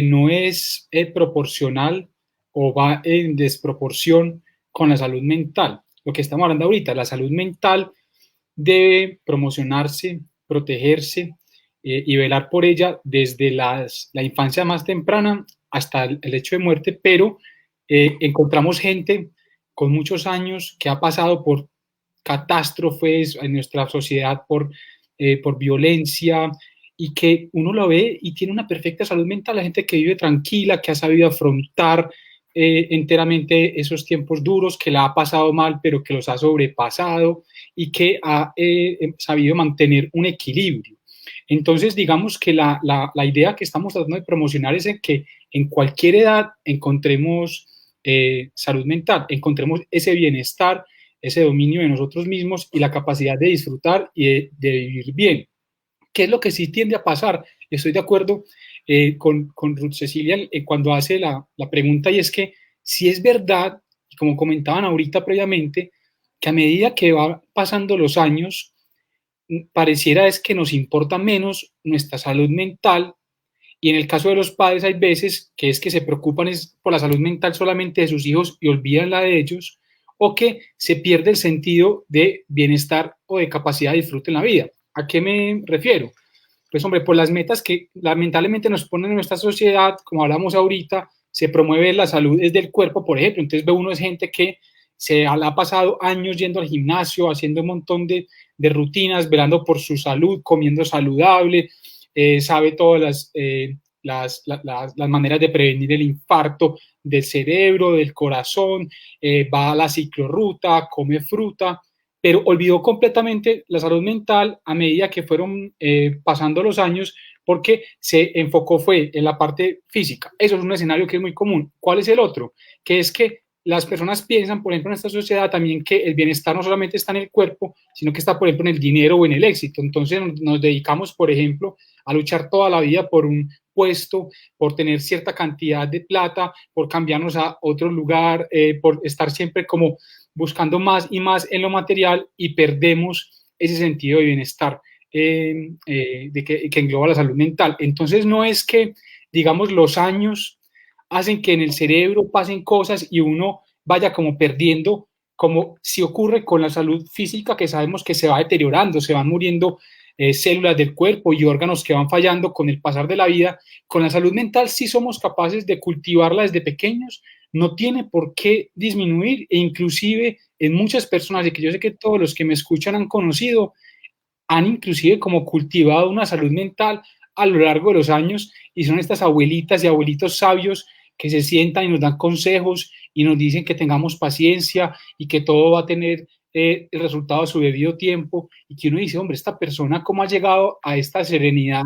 no es proporcional o va en desproporción con la salud mental. Lo que estamos hablando ahorita, la salud mental debe promocionarse, protegerse y velar por ella desde la infancia más temprana hasta el hecho de muerte, pero encontramos gente con muchos años que ha pasado por catástrofes en nuestra sociedad, por violencia, y que uno lo ve y tiene una perfecta salud mental, la gente que vive tranquila, que ha sabido afrontar enteramente esos tiempos duros, que la ha pasado mal, pero que los ha sobrepasado y que ha sabido mantener un equilibrio. Entonces, digamos que la idea que estamos tratando de promocionar es que en cualquier edad encontremos salud mental, encontremos ese bienestar, ese dominio de nosotros mismos y la capacidad de disfrutar y de vivir bien. ¿Qué es lo que sí tiende a pasar? Estoy de acuerdo con Ruth Cecilia cuando hace la pregunta, y es que si es verdad, como comentaban ahorita previamente, que a medida que va pasando los años, pareciera es que nos importa menos nuestra salud mental, y en el caso de los padres hay veces que es que se preocupan por la salud mental solamente de sus hijos y olvidan la de ellos, o que se pierde el sentido de bienestar o de capacidad de disfrute en la vida. ¿A qué me refiero? Pues hombre, por las metas que lamentablemente nos ponen en nuestra sociedad, como hablamos ahorita, se promueve la salud desde el cuerpo, por ejemplo. Entonces ve uno es gente que se ha pasado años yendo al gimnasio, haciendo un montón de rutinas, velando por su salud, comiendo saludable, sabe todas las maneras de prevenir el infarto del cerebro, del corazón, va a la ciclorruta, come fruta, pero olvidó completamente la salud mental a medida que fueron pasando los años, porque se enfocó fue en la parte física. Eso es un escenario que es muy común. ¿Cuál es el otro? Que es que las personas piensan, por ejemplo, en esta sociedad también que el bienestar no solamente está en el cuerpo, sino que está, por ejemplo, en el dinero o en el éxito. Entonces nos dedicamos, por ejemplo, a luchar toda la vida por un puesto, por tener cierta cantidad de plata, por cambiarnos a otro lugar, por estar siempre como buscando más y más en lo material y perdemos ese sentido de bienestar que engloba la salud mental. Entonces no es que, digamos, los años hacen que en el cerebro pasen cosas y uno vaya como perdiendo, como si ocurre con la salud física, que sabemos que se va deteriorando, se van muriendo células del cuerpo y órganos que van fallando con el pasar de la vida. Con la salud mental sí somos capaces de cultivarla desde pequeños, no tiene por qué disminuir, e inclusive en muchas personas, y que yo sé que todos los que me escuchan han conocido, han inclusive como cultivado una salud mental a lo largo de los años, y son estas abuelitas y abuelitos sabios que se sientan y nos dan consejos y nos dicen que tengamos paciencia y que todo va a tener el resultado de su debido tiempo, y que uno dice, hombre, esta persona cómo ha llegado a esta serenidad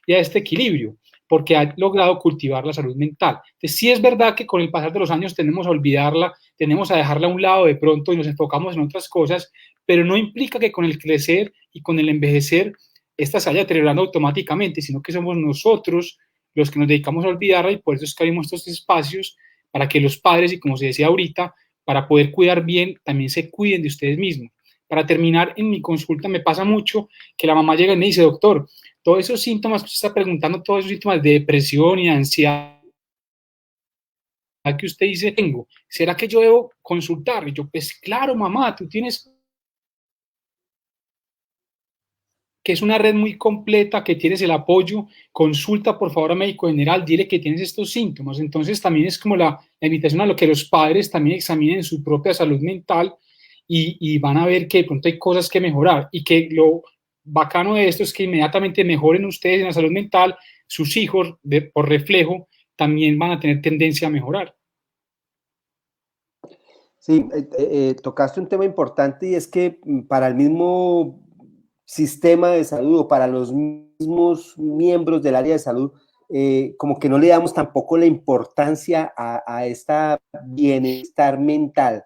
y a este equilibrio, porque ha logrado cultivar la salud mental. Entonces, sí es verdad que con el pasar de los años tendemos a olvidarla, tenemos a dejarla a un lado de pronto y nos enfocamos en otras cosas, pero no implica que con el crecer y con el envejecer esta se vaya deteriorando automáticamente, sino que somos nosotros los que nos dedicamos a olvidarla, y por eso es que abrimos estos espacios para que los padres, y como se decía ahorita, para poder cuidar bien, también se cuiden de ustedes mismos. Para terminar, en mi consulta me pasa mucho que la mamá llega y me dice, doctor, todos esos síntomas que usted está preguntando, todos esos síntomas de depresión y de ansiedad que usted dice tengo, ¿será que yo debo consultar? Y yo, pues claro, mamá, tú tienes que es una red muy completa, que tienes el apoyo, consulta por favor a médico general, dile que tienes estos síntomas. Entonces también es como la invitación a lo que los padres también examinen su propia salud mental, y van a ver que de pronto hay cosas que mejorar, y que lo bacano de esto es que inmediatamente mejoren ustedes en la salud mental, sus hijos por reflejo también van a tener tendencia a mejorar. Sí, tocaste un tema importante, y es que para el mismo sistema de salud o para los mismos miembros del área de salud, como que no le damos tampoco la importancia a esta bienestar mental.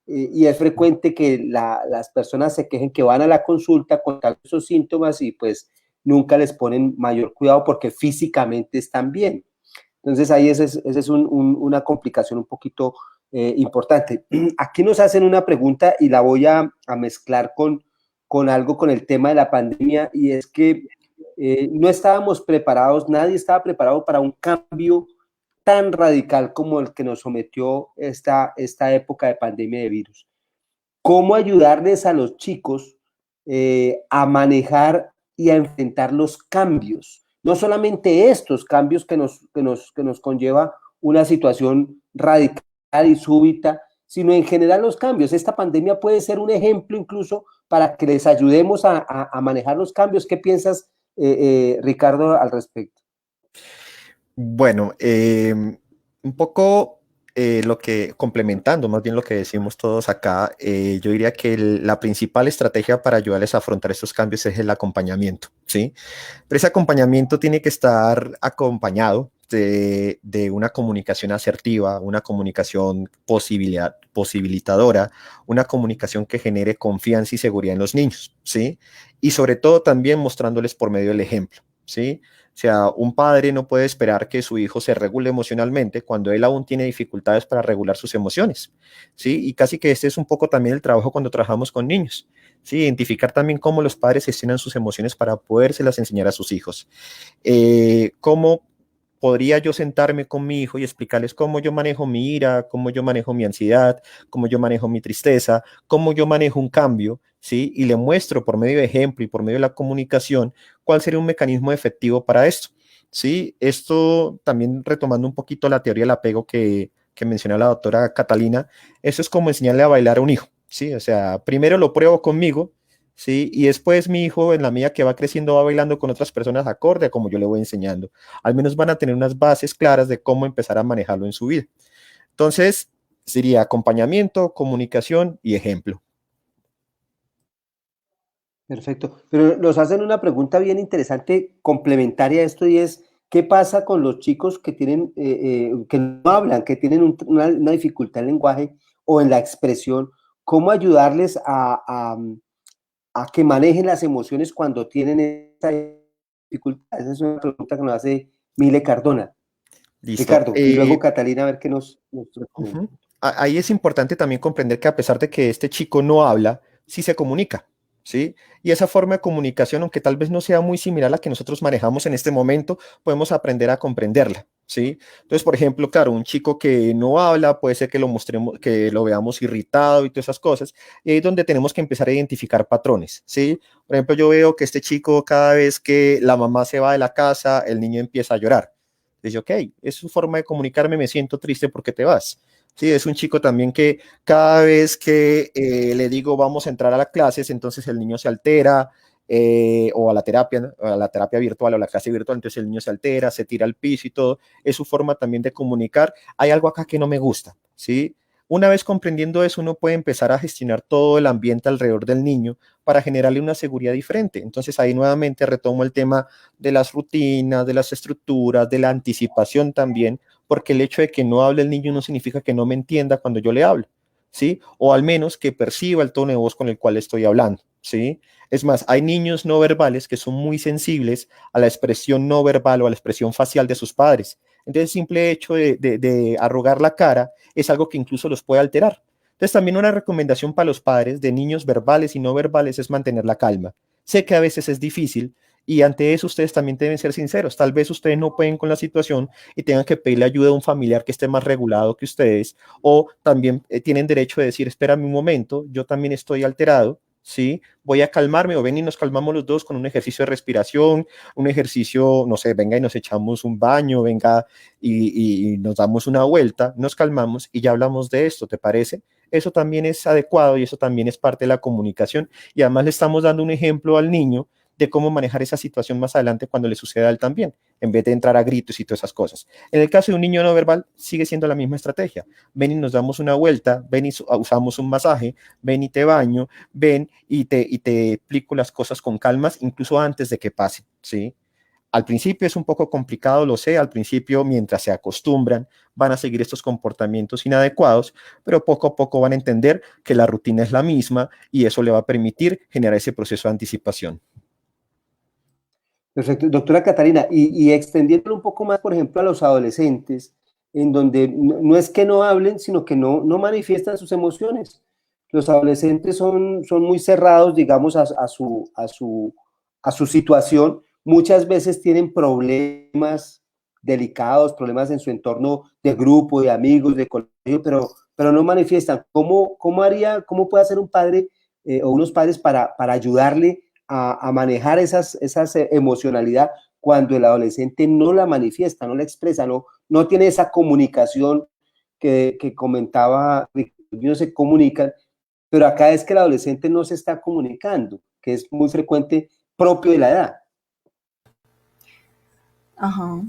Y es frecuente que las personas se quejen que van a la consulta con esos síntomas y pues nunca les ponen mayor cuidado porque físicamente están bien. Entonces ahí esa es una complicación un poquito importante. Aquí nos hacen una pregunta y la voy a mezclar con algo, con el tema de la pandemia, y es que no estábamos preparados, nadie estaba preparado para un cambio tan radical como el que nos sometió esta época de pandemia de virus. ¿Cómo ayudarles a los chicos a manejar y a enfrentar los cambios? No solamente estos cambios que nos conlleva una situación radical y súbita, sino en general los cambios. Esta pandemia puede ser un ejemplo incluso para que les ayudemos a manejar los cambios. ¿Qué piensas, Ricardo, al respecto? Bueno, un poco lo que, complementando más bien lo que decimos todos acá, yo diría que la principal estrategia para ayudarles a afrontar estos cambios es el acompañamiento, ¿sí? Pero ese acompañamiento tiene que estar acompañado de una comunicación asertiva, una comunicación posibilitadora, una comunicación que genere confianza y seguridad en los niños, ¿sí? Y sobre todo también mostrándoles por medio del ejemplo, ¿sí? O sea, un padre no puede esperar que su hijo se regule emocionalmente cuando él aún tiene dificultades para regular sus emociones, ¿sí? Y casi que este es un poco también el trabajo cuando trabajamos con niños, ¿sí? Identificar también cómo los padres gestionan sus emociones para podérselas enseñar a sus hijos. ¿Cómo podría yo sentarme con mi hijo y explicarles cómo yo manejo mi ira, cómo yo manejo mi ansiedad, cómo yo manejo mi tristeza, cómo yo manejo un cambio, ¿sí? Y le muestro por medio de ejemplo y por medio de la comunicación cuál sería un mecanismo efectivo para esto, ¿sí? Esto también retomando un poquito la teoría del apego que menciona la doctora Catalina, eso es como enseñarle a bailar a un hijo, ¿sí? O sea, primero lo pruebo conmigo, ¿sí? Y después mi hijo, en la medida que va creciendo, va bailando con otras personas acorde a como yo le voy enseñando. Al menos van a tener unas bases claras de cómo empezar a manejarlo en su vida. Entonces, sería acompañamiento, comunicación y ejemplo. Perfecto. Pero nos hacen una pregunta bien interesante, complementaria a esto, y es, ¿qué pasa con los chicos que tienen, que no hablan, que tienen una dificultad en el lenguaje o en la expresión? ¿Cómo ayudarles a que manejen las emociones cuando tienen esa dificultad? Esa es una pregunta que nos hace Mile Cardona. Listo. Ricardo, y luego Catalina, a ver qué nos recomienda. Ahí es importante también comprender que a pesar de que este chico no habla, sí se comunica, ¿sí? Y esa forma de comunicación, aunque tal vez no sea muy similar a la que nosotros manejamos en este momento, podemos aprender a comprenderla, ¿sí? Entonces, por ejemplo, claro, un chico que no habla, puede ser que lo mostremos, que lo veamos irritado y todas esas cosas, y ahí es donde tenemos que empezar a identificar patrones, ¿sí? Por ejemplo, yo veo que este chico, cada vez que la mamá se va de la casa, el niño empieza a llorar. Dice, ok, es su forma de comunicarme, me siento triste porque te vas. Sí, es un chico también que cada vez que le digo vamos a entrar a las clases, entonces el niño se altera, o a la terapia virtual o la clase virtual, entonces el niño se altera, se tira al piso y todo. Es su forma también de comunicar. Hay algo acá que no me gusta, ¿sí? Una vez comprendiendo eso, uno puede empezar a gestionar todo el ambiente alrededor del niño para generarle una seguridad diferente. Entonces ahí nuevamente retomo el tema de las rutinas, de las estructuras, de la anticipación también, porque el hecho de que no hable el niño no significa que no me entienda cuando yo le hablo, ¿sí? O al menos que perciba el tono de voz con el cual estoy hablando, ¿sí? Es más, hay niños no verbales que son muy sensibles a la expresión no verbal o a la expresión facial de sus padres. Entonces, el simple hecho de arrugar la cara es algo que incluso los puede alterar. Entonces, también una recomendación para los padres de niños verbales y no verbales es mantener la calma. Sé que a veces es difícil y ante eso ustedes también deben ser sinceros. Tal vez ustedes no pueden con la situación y tengan que pedirle ayuda a un familiar que esté más regulado que ustedes, o también tienen derecho de decir, espérame un momento, yo también estoy alterado, ¿sí? Voy a calmarme, o ven y nos calmamos los dos con un ejercicio de respiración, un ejercicio, no sé, venga y nos echamos un baño, venga y nos damos una vuelta, nos calmamos y ya hablamos de esto, ¿te parece? Eso también es adecuado y eso también es parte de la comunicación, y además le estamos dando un ejemplo al niño de cómo manejar esa situación más adelante cuando le suceda a él también, en vez de entrar a gritos y todas esas cosas. En el caso de un niño no verbal, sigue siendo la misma estrategia. Ven y nos damos una vuelta, ven y usamos un masaje, ven y te baño, ven y te explico las cosas con calmas, incluso antes de que pase, ¿sí? Al principio es un poco complicado, lo sé, al principio mientras se acostumbran van a seguir estos comportamientos inadecuados, pero poco a poco van a entender que la rutina es la misma y eso le va a permitir generar ese proceso de anticipación. Perfecto. Doctora Catalina, y extendiéndolo un poco más, por ejemplo, a los adolescentes, en donde no es que no hablen, sino que no manifiestan sus emociones. Los adolescentes son muy cerrados, digamos, a su situación. Muchas veces tienen problemas delicados, problemas en su entorno de grupo, de amigos, de colegio, pero no manifiestan. ¿Cómo puede hacer un padre o unos padres para ayudarle a manejar esas emocionalidad cuando el adolescente no la manifiesta, no la expresa, no tiene esa comunicación que comentaba, no se comunican, pero acá es que el adolescente no se está comunicando, que es muy frecuente propio de la edad. Ajá.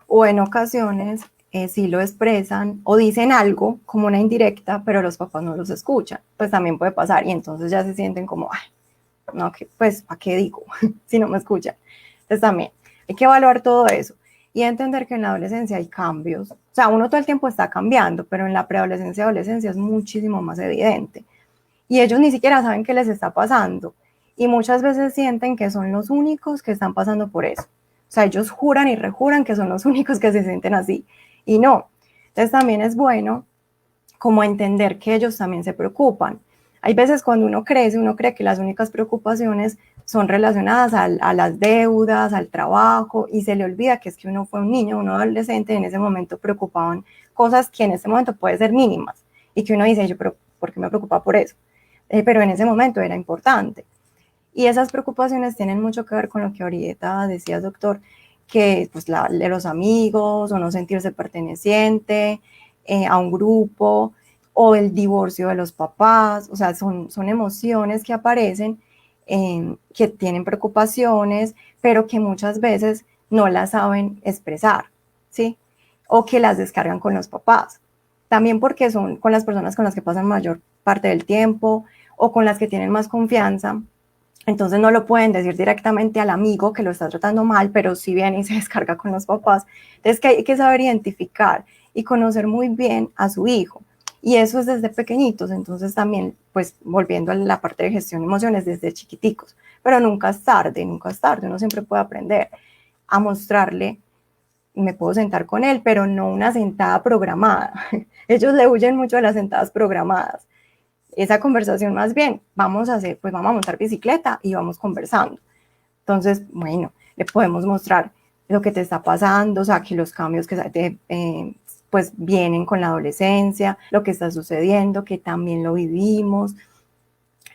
O en ocasiones sí lo expresan o dicen algo como una indirecta, pero los papás no los escuchan. Pues también puede pasar y entonces ya se sienten como, ay, no, que, pues, ¿para qué digo si no me escuchan? Entonces también hay que evaluar todo eso y entender que en la adolescencia hay cambios. O sea, uno todo el tiempo está cambiando, pero en la preadolescencia y adolescencia es muchísimo más evidente. Y ellos ni siquiera saben qué les está pasando. Y muchas veces sienten que son los únicos que están pasando por eso. O sea, ellos juran y rejuran que son los únicos que se sienten así. Y no. Entonces también es bueno como entender que ellos también se preocupan. Hay veces cuando uno crece, uno cree que las únicas preocupaciones son relacionadas a las deudas, al trabajo, y se le olvida que es que uno fue un niño, un adolescente, y en ese momento preocupaban cosas que en ese momento pueden ser mínimas, y que uno dice, yo, pero ¿por qué me preocupa por eso? Pero en ese momento era importante. Y esas preocupaciones tienen mucho que ver con lo que ahorita decía, doctor, que pues los amigos o no sentirse perteneciente a un grupo o el divorcio de los papás, o sea, son emociones que aparecen que tienen preocupaciones, pero que muchas veces no las saben expresar, ¿sí? O que las descargan con los papás. También porque son con las personas con las que pasan mayor parte del tiempo o con las que tienen más confianza. Entonces no lo pueden decir directamente al amigo que lo está tratando mal, pero sí viene y se descarga con los papás. Entonces que hay que saber identificar y conocer muy bien a su hijo. Y eso es desde pequeñitos. Entonces también, pues volviendo a la parte de gestión de emociones, desde chiquiticos. Pero nunca es tarde, nunca es tarde. Uno siempre puede aprender a mostrarle. Me puedo sentar con él, pero no una sentada programada. Ellos le huyen mucho de las sentadas programadas. Esa conversación más bien, vamos a hacer, pues vamos a montar bicicleta y vamos conversando. Entonces, bueno, le podemos mostrar lo que te está pasando, o sea, que los cambios que pues vienen con la adolescencia, lo que está sucediendo, que también lo vivimos.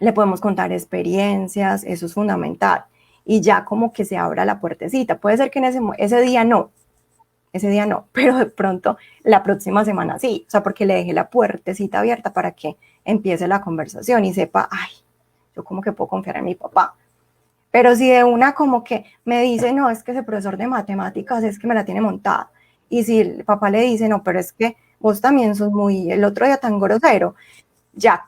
Le podemos contar experiencias, eso es fundamental. Y ya como que se abra la puertecita. Puede ser que en ese día no, pero de pronto la próxima semana sí, o sea, porque le dejé la puertecita abierta para que empiece la conversación y sepa, ay, yo como que puedo confiar en mi papá. Pero si de una como que me dice, no, es que ese profesor de matemáticas es que me la tiene montada, y si el papá le dice, no, pero es que vos también sos muy, el otro día tan grosero, ya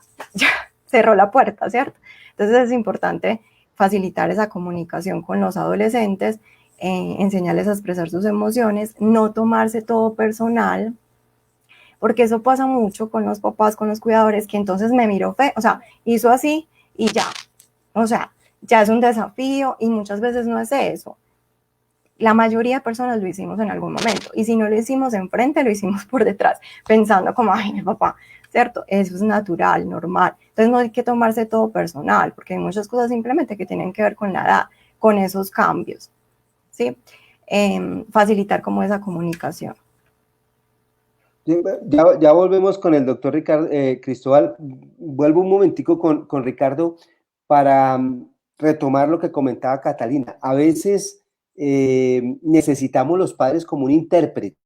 cerró la puerta, ¿cierto? Entonces es importante facilitar esa comunicación con los adolescentes, enseñarles a expresar sus emociones, no tomarse todo personal, porque eso pasa mucho con los papás, con los cuidadores, que entonces me miró feo, o sea, hizo así y ya, o sea, ya es un desafío y muchas veces no es eso. La mayoría de personas lo hicimos en algún momento y si no lo hicimos enfrente, lo hicimos por detrás, pensando como, ay, mi papá, ¿cierto? Eso es natural, normal. Entonces no hay que tomarse todo personal, porque hay muchas cosas simplemente que tienen que ver con la edad, con esos cambios, ¿sí? Facilitar como esa comunicación. Ya volvemos con el doctor Ricardo, Cristóbal. Vuelvo un momentico con Ricardo para retomar lo que comentaba Catalina. A veces necesitamos los padres como un intérprete,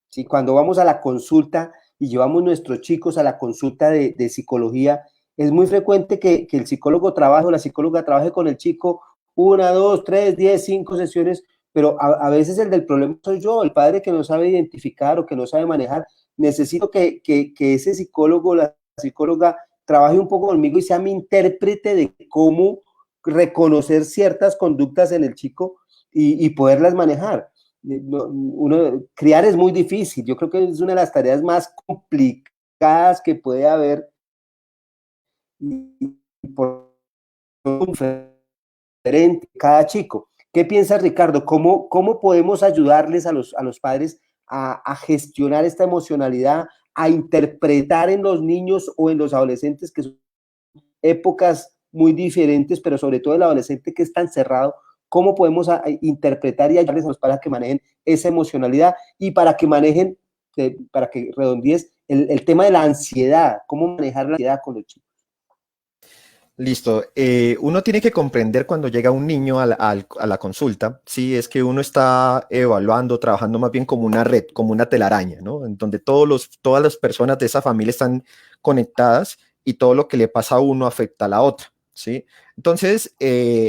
¿sí? Cuando vamos a la consulta y llevamos nuestros chicos a la consulta de psicología, es muy frecuente que el psicólogo trabaje o la psicóloga trabaje con el chico 1, 2, 3, 10, 5 sesiones, pero a veces el del problema soy yo, el padre que no sabe identificar o que no sabe manejar. Necesito que ese psicólogo o la psicóloga trabaje un poco conmigo y sea mi intérprete de cómo reconocer ciertas conductas en el chico y poderlas manejar. Criar es muy difícil, yo creo que es una de las tareas más complicadas que puede haber por diferente cada chico. ¿Qué piensas, Ricardo? ¿Cómo podemos ayudarles a los padres a gestionar esta emocionalidad, a interpretar en los niños o en los adolescentes, que son épocas muy diferentes, pero sobre todo el adolescente que es tan cerrado? ¿Cómo podemos interpretar y ayudarles a los padres a que manejen esa emocionalidad y para que manejen, para que redondees el tema de la ansiedad? ¿Cómo manejar la ansiedad con los chicos? Listo. Uno tiene que comprender cuando llega un niño a la consulta, sí, es que uno está evaluando, trabajando más bien como una red, como una telaraña, ¿no? En donde todas las personas de esa familia están conectadas y todo lo que le pasa a uno afecta a la otra, ¿sí? Entonces,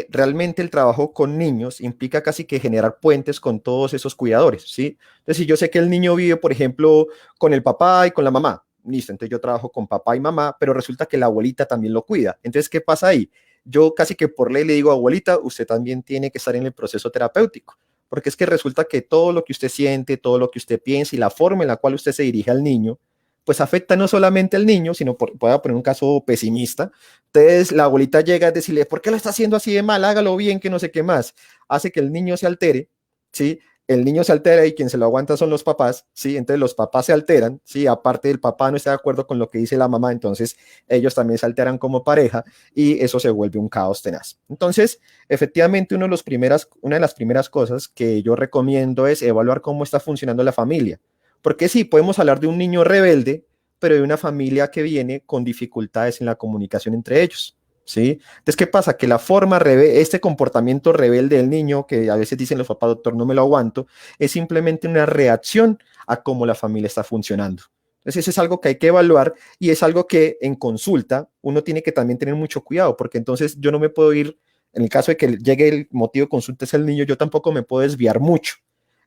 realmente el trabajo con niños implica casi que generar puentes con todos esos cuidadores, ¿sí? Entonces, si yo sé que el niño vive, por ejemplo, con el papá y con la mamá, listo, entonces yo trabajo con papá y mamá, pero resulta que la abuelita también lo cuida. Entonces, ¿qué pasa ahí? Yo casi que por ley le digo, abuelita, usted también tiene que estar en el proceso terapéutico, porque es que resulta que todo lo que usted siente, todo lo que usted piensa y la forma en la cual usted se dirige al niño, pues afecta no solamente al niño, sino voy a poner un caso pesimista. Entonces, la abuelita llega a decirle, ¿por qué lo está haciendo así de mal? Hágalo bien, que no sé qué más. Hace que el niño se altere, ¿sí? El niño se altera y quien se lo aguanta son los papás, ¿sí? Entonces los papás se alteran, ¿sí? Aparte del papá no está de acuerdo con lo que dice la mamá, entonces ellos también se alteran como pareja y eso se vuelve un caos tenaz. Entonces, efectivamente, una de las primeras cosas que yo recomiendo es evaluar cómo está funcionando la familia. Porque sí, podemos hablar de un niño rebelde, pero de una familia que viene con dificultades en la comunicación entre ellos. ¿Sí? Entonces, ¿qué pasa? Que la forma, este comportamiento rebelde del niño, que a veces dicen los papás, doctor, no me lo aguanto, es simplemente una reacción a cómo la familia está funcionando. Entonces eso es algo que hay que evaluar y es algo que en consulta uno tiene que también tener mucho cuidado, porque entonces yo no me puedo ir, en el caso de que llegue el motivo de consulta es el niño, yo tampoco me puedo desviar mucho.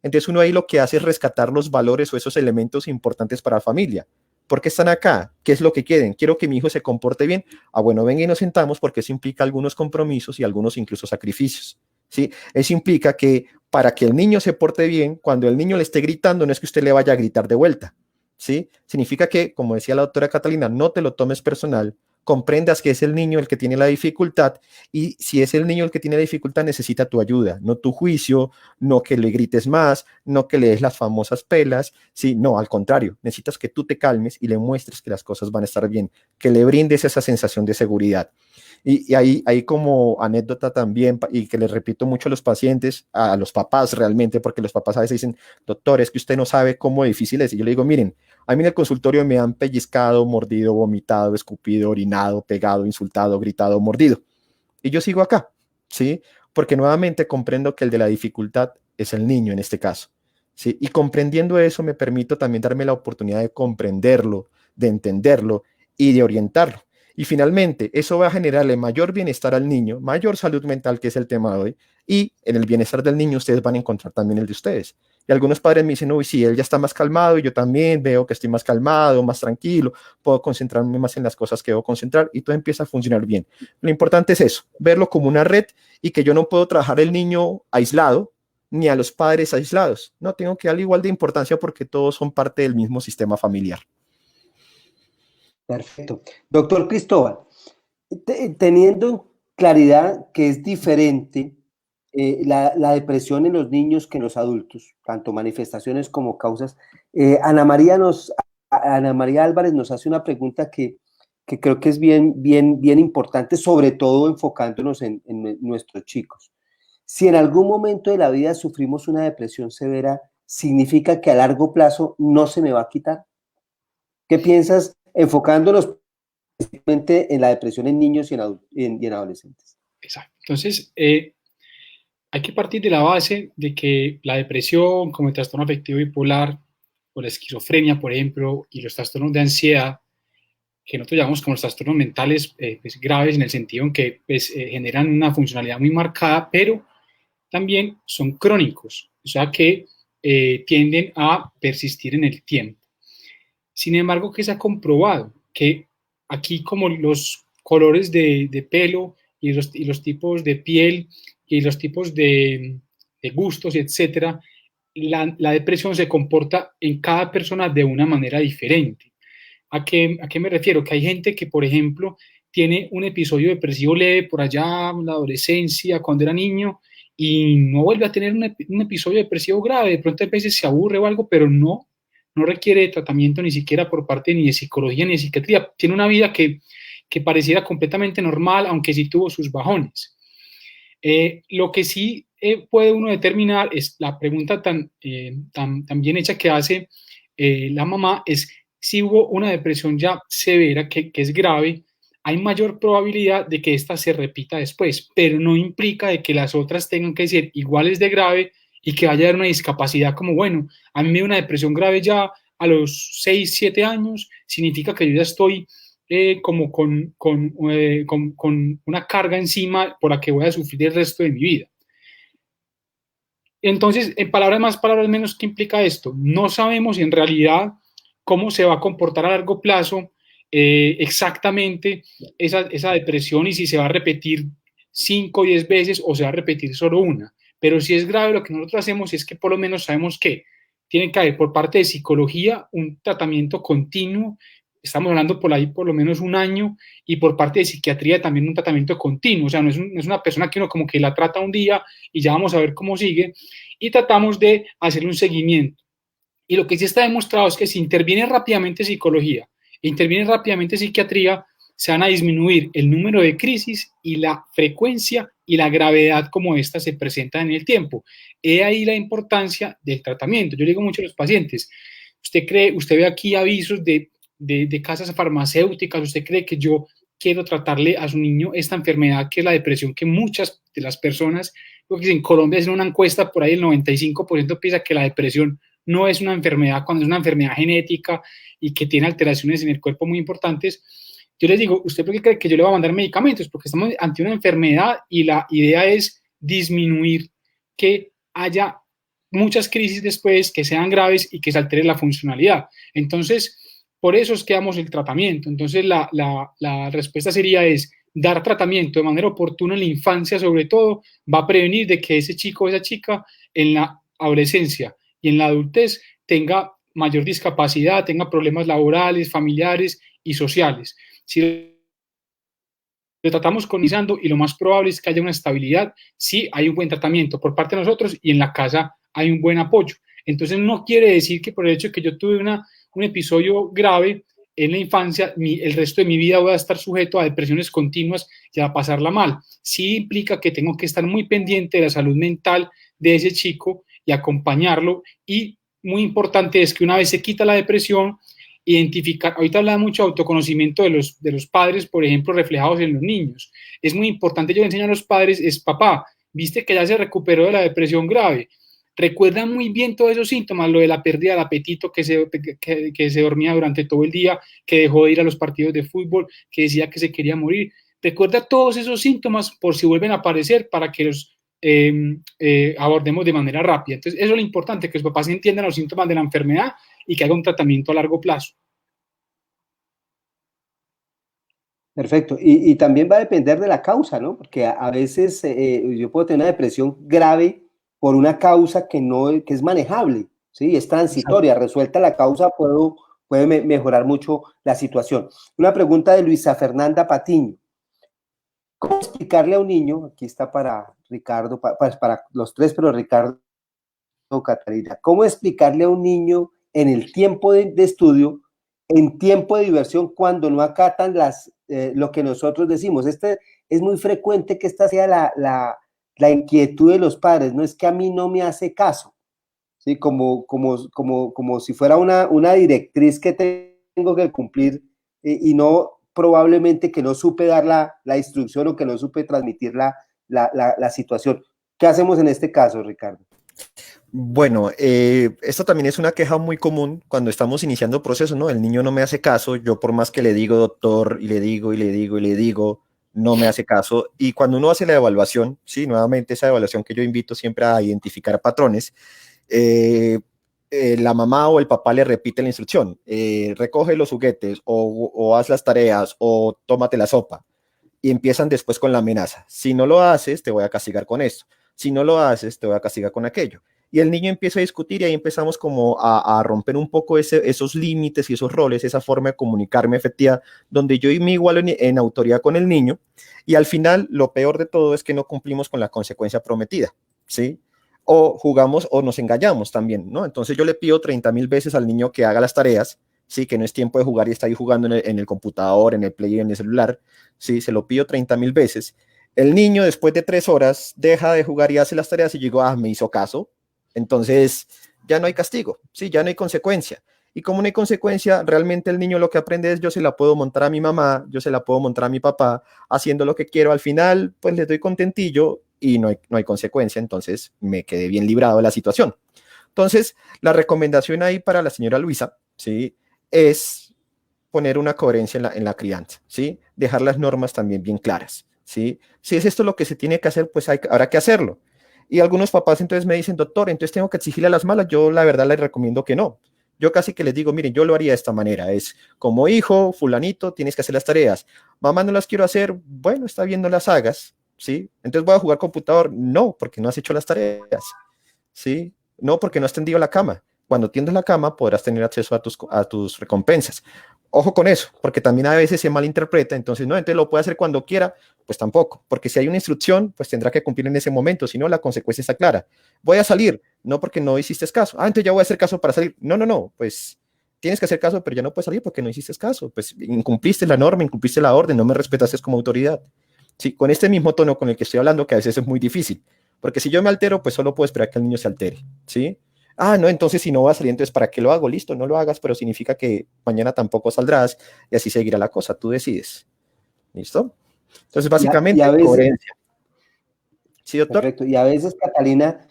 Entonces uno ahí lo que hace es rescatar los valores o esos elementos importantes para la familia. ¿Por qué están acá? ¿Qué es lo que quieren? Quiero que mi hijo se comporte bien. Ah, bueno, venga y nos sentamos porque eso implica algunos compromisos y algunos incluso sacrificios. ¿Sí? Eso implica que para que el niño se porte bien, cuando el niño le esté gritando, no es que usted le vaya a gritar de vuelta. ¿Sí? Significa que, como decía la doctora Catalina, no te lo tomes personal, comprendas que es el niño el que tiene la dificultad y si es el niño el que tiene la dificultad necesita tu ayuda, no tu juicio, no que le grites más, no que le des las famosas pelas, sí, no, al contrario, necesitas que tú te calmes y le muestres que las cosas van a estar bien, que le brindes esa sensación de seguridad. Y ahí como anécdota también, y que les repito mucho a los pacientes, a los papás realmente, porque los papás a veces dicen, doctor, es que usted no sabe cómo difícil es. Y yo le digo, miren, a mí en el consultorio me han pellizcado, mordido, vomitado, escupido, orinado, pegado, insultado, gritado, mordido. Y yo sigo acá, ¿sí? Porque nuevamente comprendo que el de la dificultad es el niño en este caso, ¿sí? Y comprendiendo eso me permito también darme la oportunidad de comprenderlo, de entenderlo y de orientarlo. Y finalmente, eso va a generarle mayor bienestar al niño, mayor salud mental, que es el tema de hoy, y en el bienestar del niño ustedes van a encontrar también el de ustedes. Y algunos padres me dicen, uy, sí, él ya está más calmado y yo también veo que estoy más calmado, más tranquilo, puedo concentrarme más en las cosas que debo concentrar y todo empieza a funcionar bien. Lo importante es eso, verlo como una red y que yo no puedo trabajar el niño aislado ni a los padres aislados. No, tengo que darle igual de importancia porque todos son parte del mismo sistema familiar. Perfecto. Doctor Cristóbal, teniendo claridad que es diferente la depresión en los niños que en los adultos, tanto manifestaciones como causas, Ana María Álvarez nos hace una pregunta que creo que es bien importante, sobre todo enfocándonos en nuestros chicos. Si en algún momento de la vida sufrimos una depresión severa, ¿significa que a largo plazo no se me va a quitar? ¿Qué piensas enfocándonos principalmente en la depresión en niños y en adolescentes? Exacto. Entonces, hay que partir de la base de que la depresión, como el trastorno afectivo bipolar o la esquizofrenia, por ejemplo, y los trastornos de ansiedad, que nosotros llamamos como los trastornos mentales pues, graves en el sentido en que pues, generan una funcionalidad muy marcada, pero también son crónicos, o sea que tienden a persistir en el tiempo. Sin embargo, que se ha comprobado que aquí como los colores de pelo y los tipos de piel y los tipos de gustos, etcétera, la depresión se comporta en cada persona de una manera diferente. ¿A qué me refiero? Que hay gente que, por ejemplo, tiene un episodio depresivo leve por allá en la adolescencia, cuando era niño, y no vuelve a tener un episodio depresivo grave. De pronto a veces se aburre o algo, pero no requiere de tratamiento ni siquiera por parte ni de psicología ni de psiquiatría. Tiene una vida que pareciera completamente normal, aunque sí tuvo sus bajones. Lo que sí puede uno determinar es la pregunta tan bien hecha que hace la mamá, es si hubo una depresión ya severa, que es grave, hay mayor probabilidad de que esta se repita después, pero no implica de que las otras tengan que ser iguales de grave y que vaya a haber una discapacidad como, bueno, a mí me dio una depresión grave ya a los 6, 7 años, significa que yo ya estoy como con una carga encima por la que voy a sufrir el resto de mi vida. Entonces, en palabras más, palabras menos, ¿qué implica esto? No sabemos en realidad cómo se va a comportar a largo plazo exactamente esa depresión y si se va a repetir 5 o 10 veces o se va a repetir solo una. Pero si es grave, lo que nosotros hacemos es que por lo menos sabemos que tiene que haber por parte de psicología un tratamiento continuo, estamos hablando por ahí por lo menos un año, y por parte de psiquiatría también un tratamiento continuo, o sea, no es una persona que uno como que la trata un día y ya vamos a ver cómo sigue, y tratamos de hacerle un seguimiento. Y lo que sí está demostrado es que si interviene rápidamente psicología e interviene rápidamente psiquiatría, se van a disminuir el número de crisis y la frecuencia y la gravedad como esta se presenta en el tiempo. He ahí la importancia del tratamiento. Yo le digo mucho a los pacientes, usted ve aquí avisos de casas farmacéuticas, usted cree que yo quiero tratarle a su niño esta enfermedad que es la depresión, que muchas de las personas, creo que en Colombia hacen una encuesta, por ahí el 95% piensa que la depresión no es una enfermedad, cuando es una enfermedad genética y que tiene alteraciones en el cuerpo muy importantes, yo les digo, ¿usted por qué cree que yo le voy a mandar medicamentos? Porque estamos ante una enfermedad y la idea es disminuir que haya muchas crisis después, que sean graves y que se altere la funcionalidad. Entonces, por eso es que damos el tratamiento. Entonces, la respuesta sería es dar tratamiento de manera oportuna en la infancia, sobre todo, va a prevenir de que ese chico o esa chica en la adolescencia y en la adultez tenga mayor discapacidad, tenga problemas laborales, familiares y sociales. Si lo tratamos colonizando y lo más probable es que haya una estabilidad, sí hay un buen tratamiento por parte de nosotros y en la casa hay un buen apoyo. Entonces no quiere decir que por el hecho de que yo tuve un episodio grave en la infancia, el resto de mi vida voy a estar sujeto a depresiones continuas y a pasarla mal. Sí implica que tengo que estar muy pendiente de la salud mental de ese chico y acompañarlo, y muy importante es que una vez se quita la depresión, identificar, ahorita habla mucho de autoconocimiento de los padres, por ejemplo, reflejados en los niños. Es muy importante, yo le enseño a los padres, es papá, viste que ya se recuperó de la depresión grave, recuerda muy bien todos esos síntomas, lo de la pérdida del apetito, que se dormía durante todo el día, que dejó de ir a los partidos de fútbol, que decía que se quería morir. Recuerda todos esos síntomas por si vuelven a aparecer para que los abordemos de manera rápida. Entonces, eso es lo importante, que los papás entiendan los síntomas de la enfermedad y que haga un tratamiento a largo plazo. Perfecto. Y también va a depender de la causa, ¿no? Porque a veces yo puedo tener una depresión grave por una causa que es manejable, ¿sí? Es transitoria. Resuelta la causa, puede mejorar mucho la situación. Una pregunta de Luisa Fernanda Patiño. ¿Cómo explicarle a un niño, aquí está para Ricardo, para los tres, pero Ricardo, Catalina, cómo explicarle a un niño en el tiempo de estudio, en tiempo de diversión, cuando no acatan lo que nosotros decimos? Es muy frecuente que esta sea la inquietud de los padres, no es que a mí no me hace caso, ¿sí? Como si fuera una directriz que tengo que cumplir, y no, probablemente que no supe dar la instrucción o que no supe transmitir la situación. ¿Qué hacemos en este caso, Ricardo? Bueno, esto también es una queja muy común cuando estamos iniciando procesos, ¿no? El niño no me hace caso, yo por más que le digo doctor, y le digo, y le digo, y le digo, no me hace caso. Y cuando uno hace la evaluación, sí, nuevamente esa evaluación que yo invito siempre a identificar patrones, la mamá o el papá le repite la instrucción, recoge los juguetes, o haz las tareas, o tómate la sopa. Y empiezan después con la amenaza. Si no lo haces, te voy a castigar con esto. Si no lo haces, te voy a castigar con aquello. Y el niño empieza a discutir y ahí empezamos como a romper un poco esos límites y esos roles, esa forma de comunicarme efectiva, donde yo me igualo en autoridad con el niño, y al final lo peor de todo es que no cumplimos con la consecuencia prometida, ¿sí? O jugamos o nos engañamos también, ¿no? Entonces yo le pido 30,000 veces al niño que haga las tareas, sí, que no es tiempo de jugar y está ahí jugando en el computador, en el play, en el celular, sí, se lo pido 30,000 veces. El niño después de 3 horas deja de jugar y hace las tareas y yo digo, me hizo caso. Entonces ya no hay castigo, sí, ya no hay consecuencia. Y como no hay consecuencia, realmente el niño lo que aprende es: yo se la puedo montar a mi mamá, yo se la puedo montar a mi papá, haciendo lo que quiero. Al final, pues les doy contentillo y no hay consecuencia. Entonces me quedé bien librado de la situación. Entonces, la recomendación ahí para la señora Luisa, ¿sí?, es poner una coherencia en la crianza, ¿sí? Dejar las normas también bien claras, ¿sí? Si es esto lo que se tiene que hacer, pues habrá que hacerlo. Y algunos papás entonces me dicen: doctor, entonces tengo que exigirle a las malas. Yo la verdad les recomiendo que no. Yo casi que les digo: miren, yo lo haría de esta manera. Es como: hijo, fulanito, tienes que hacer las tareas. Mamá, no las quiero hacer. Bueno, está bien, no las hagas, ¿sí? Entonces, ¿voy a jugar computador? No, porque no has hecho las tareas, ¿sí? No, porque no has tendido la cama. Cuando tiendas la cama podrás tener acceso a tus recompensas. Ojo con eso, porque también a veces se malinterpreta. Entonces, no, entonces lo puede hacer cuando quiera. Pues tampoco, porque si hay una instrucción, pues tendrá que cumplir en ese momento, si no, la consecuencia está clara. Voy a salir, no, porque no hiciste caso. Entonces ya voy a hacer caso para salir. No, pues tienes que hacer caso, pero ya no puedes salir porque no hiciste caso. Pues incumpliste la norma, incumpliste la orden, no me respetaste como autoridad. Sí, con este mismo tono con el que estoy hablando, que a veces es muy difícil, porque si yo me altero, pues solo puedo esperar que el niño se altere, ¿sí? No, entonces si no va a salir, entonces ¿para qué lo hago? Listo, no lo hagas, pero significa que mañana tampoco saldrás, y así seguirá la cosa, tú decides. ¿Listo? Entonces, básicamente, y a veces, coherencia. ¿Sí, doctor? perfecto. Y a veces, Catalina,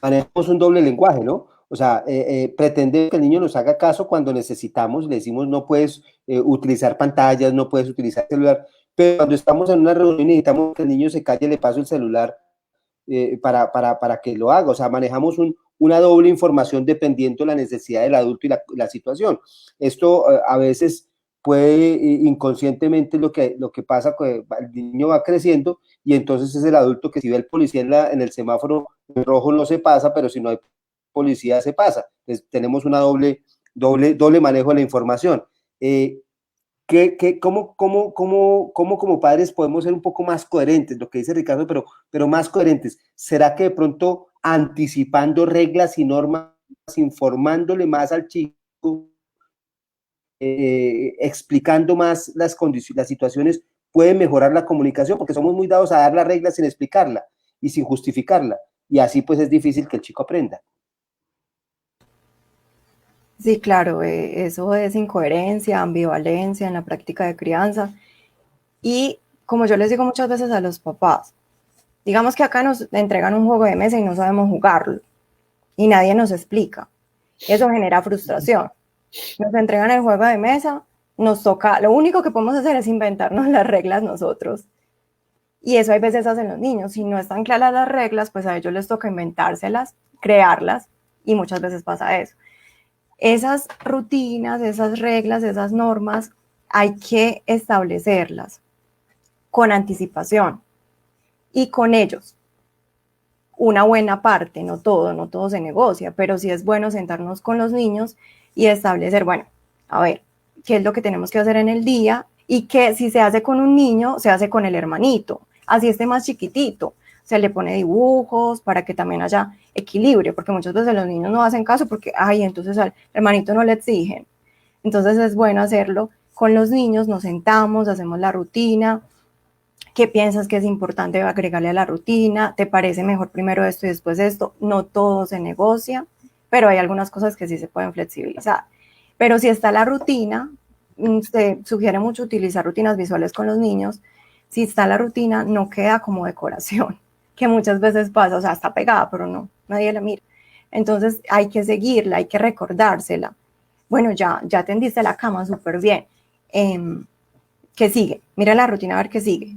manejamos un doble lenguaje, ¿no? O sea, pretende que el niño nos haga caso cuando necesitamos, le decimos no puedes utilizar pantallas, no puedes utilizar celular, pero cuando estamos en una reunión y necesitamos que el niño se calle, le paso el celular para que lo haga. O sea, manejamos una doble información dependiendo de la necesidad del adulto y la situación. Esto a veces puede inconscientemente lo que pasa, que el niño va creciendo y entonces es el adulto que si ve el policía en el semáforo en rojo no se pasa, pero si no hay policía se pasa. Entonces, tenemos una doble manejo de la información. ¿Cómo como padres podemos ser un poco más coherentes? Lo que dice Ricardo, pero más coherentes. ¿Será que de pronto anticipando reglas y normas, informándole más al chico, explicando más las condiciones, las situaciones, puede mejorar la comunicación? Porque somos muy dados a dar las reglas sin explicarla y sin justificarla. Y así pues es difícil que el chico aprenda. Sí, claro, eso es incoherencia, ambivalencia en la práctica de crianza. Y como yo les digo muchas veces a los papás, digamos que acá nos entregan un juego de mesa y no sabemos jugarlo y nadie nos explica. Eso genera frustración. Nos entregan el juego de mesa, nos toca, lo único que podemos hacer es inventarnos las reglas nosotros. Y eso hay veces hacen los niños. Si no están claras las reglas, pues a ellos les toca inventárselas, crearlas, y muchas veces pasa eso. Esas rutinas, esas reglas, esas normas, hay que establecerlas con anticipación y con ellos. Una buena parte, no todo se negocia, pero sí es bueno sentarnos con los niños y establecer, bueno, a ver, qué es lo que tenemos que hacer en el día y que si se hace con un niño, se hace con el hermanito, así esté más chiquitito. Se le pone dibujos para que también haya equilibrio, porque muchas veces los niños no hacen caso porque, ay, entonces al hermanito no le exigen. Entonces es bueno hacerlo con los niños, nos sentamos, hacemos la rutina. ¿Qué piensas que es importante agregarle a la rutina? ¿Te parece mejor primero esto y después esto? No todo se negocia, pero hay algunas cosas que sí se pueden flexibilizar. Pero si está la rutina, se sugiere mucho utilizar rutinas visuales con los niños. Si está la rutina, no queda como decoración, que muchas veces pasa, o sea, está pegada, pero no, nadie la mira. Entonces hay que seguirla, hay que recordársela. Bueno, ya tendiste la cama súper bien. ¿Qué sigue? Mira la rutina a ver qué sigue.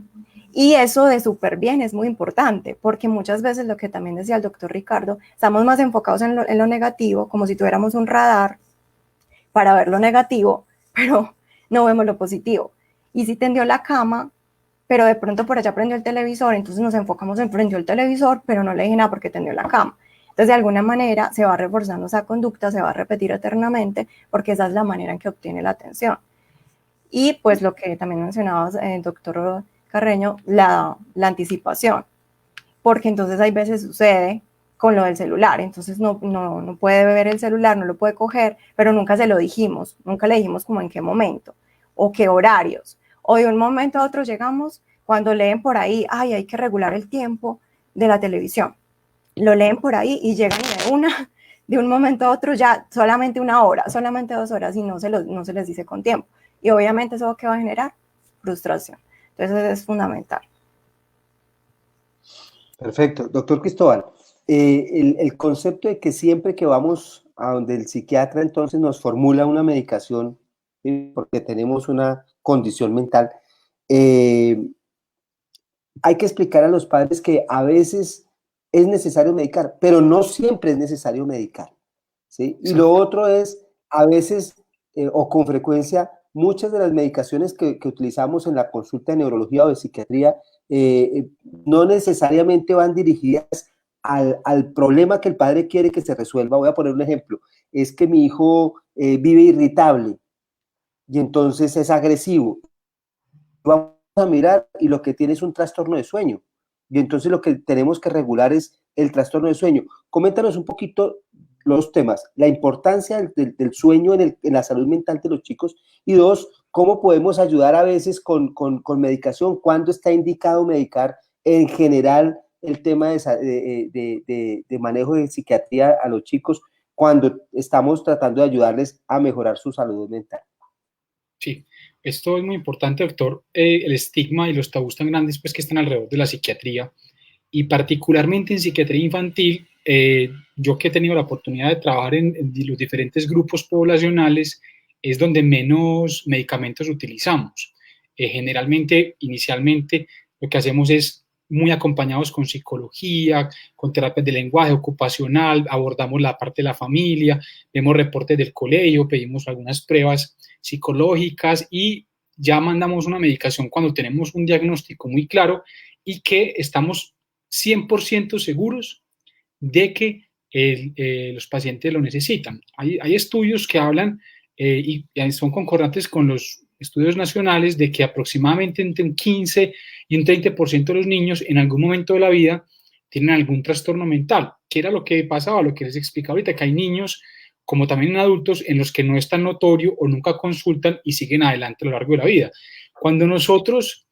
Y eso de súper bien es muy importante, porque muchas veces lo que también decía el doctor Ricardo, estamos más enfocados en lo negativo, como si tuviéramos un radar para ver lo negativo, pero no vemos lo positivo. Y si tendió la cama, pero de pronto por allá prendió el televisor, entonces nos enfocamos en prendió el televisor, pero no le dije nada porque tendió la cama. Entonces, de alguna manera, se va reforzando esa conducta, se va a repetir eternamente, porque esa es la manera en que obtiene la atención. Y pues lo que también mencionaba el doctor Carreño, la anticipación, porque entonces hay veces sucede con lo del celular, entonces no puede ver el celular, no lo puede coger, pero nunca se lo dijimos, nunca le dijimos como en qué momento, o qué horarios, o de un momento a otro llegamos, cuando leen por ahí, ay, hay que regular el tiempo de la televisión, lo leen por ahí y llegan de un momento a otro ya solamente una hora, solamente 2 horas y no se les dice con tiempo. Y obviamente eso que va a generar frustración. Entonces es fundamental. Perfecto. Doctor Cristóbal, el concepto de que siempre que vamos a donde el psiquiatra entonces nos formula una medicación, ¿sí? Porque tenemos una condición mental, hay que explicar a los padres que a veces es necesario medicar, pero no siempre es necesario medicar, ¿sí? Y lo otro es, a veces o con frecuencia, muchas de las medicaciones que utilizamos en la consulta de neurología o de psiquiatría no necesariamente van dirigidas al problema que el padre quiere que se resuelva. Voy a poner un ejemplo. Es que mi hijo vive irritable y entonces es agresivo. Vamos a mirar y lo que tiene es un trastorno de sueño. Y entonces lo que tenemos que regular es el trastorno de sueño. Coméntanos un poquito los temas, la importancia del sueño en la salud mental de los chicos y dos, cómo podemos ayudar a veces con medicación, cuándo está indicado medicar en general el tema de manejo de psiquiatría a los chicos cuando estamos tratando de ayudarles a mejorar su salud mental. Sí, esto es muy importante, doctor. El estigma y los tabús tan grandes pues, que están alrededor de la psiquiatría y particularmente en psiquiatría infantil yo que he tenido la oportunidad de trabajar en los diferentes grupos poblacionales, es donde menos medicamentos utilizamos. Generalmente, inicialmente, lo que hacemos es muy acompañados con psicología, con terapias de lenguaje ocupacional, abordamos la parte de la familia, vemos reportes del colegio, pedimos algunas pruebas psicológicas y ya mandamos una medicación cuando tenemos un diagnóstico muy claro y que estamos 100% seguros de que los pacientes lo necesitan. Hay estudios que hablan y son concordantes con los estudios nacionales de que aproximadamente entre un 15 y un 30% de los niños en algún momento de la vida tienen algún trastorno mental, que era lo que pasaba, lo que les explicaba ahorita, que hay niños, como también en adultos, en los que no es tan notorio o nunca consultan y siguen adelante a lo largo de la vida. Cuando nosotros,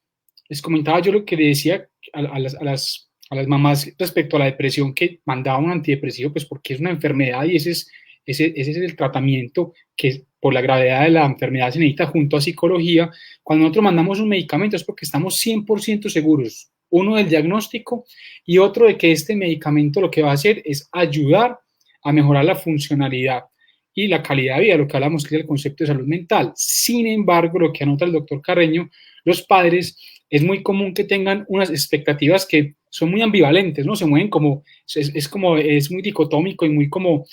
les comentaba yo lo que le decía a las mamás respecto a la depresión, que mandaba un antidepresivo, pues porque es una enfermedad y ese es el tratamiento que por la gravedad de la enfermedad se necesita junto a psicología. Cuando nosotros mandamos un medicamento es porque estamos 100% seguros, uno del diagnóstico y otro de que este medicamento lo que va a hacer es ayudar a mejorar la funcionalidad y la calidad de vida, lo que hablamos que es el concepto de salud mental. Sin embargo, lo que anota el doctor Carreño, los padres, es muy común que tengan unas expectativas que son muy ambivalentes, ¿no? Se mueven como, es muy dicotómico y muy como,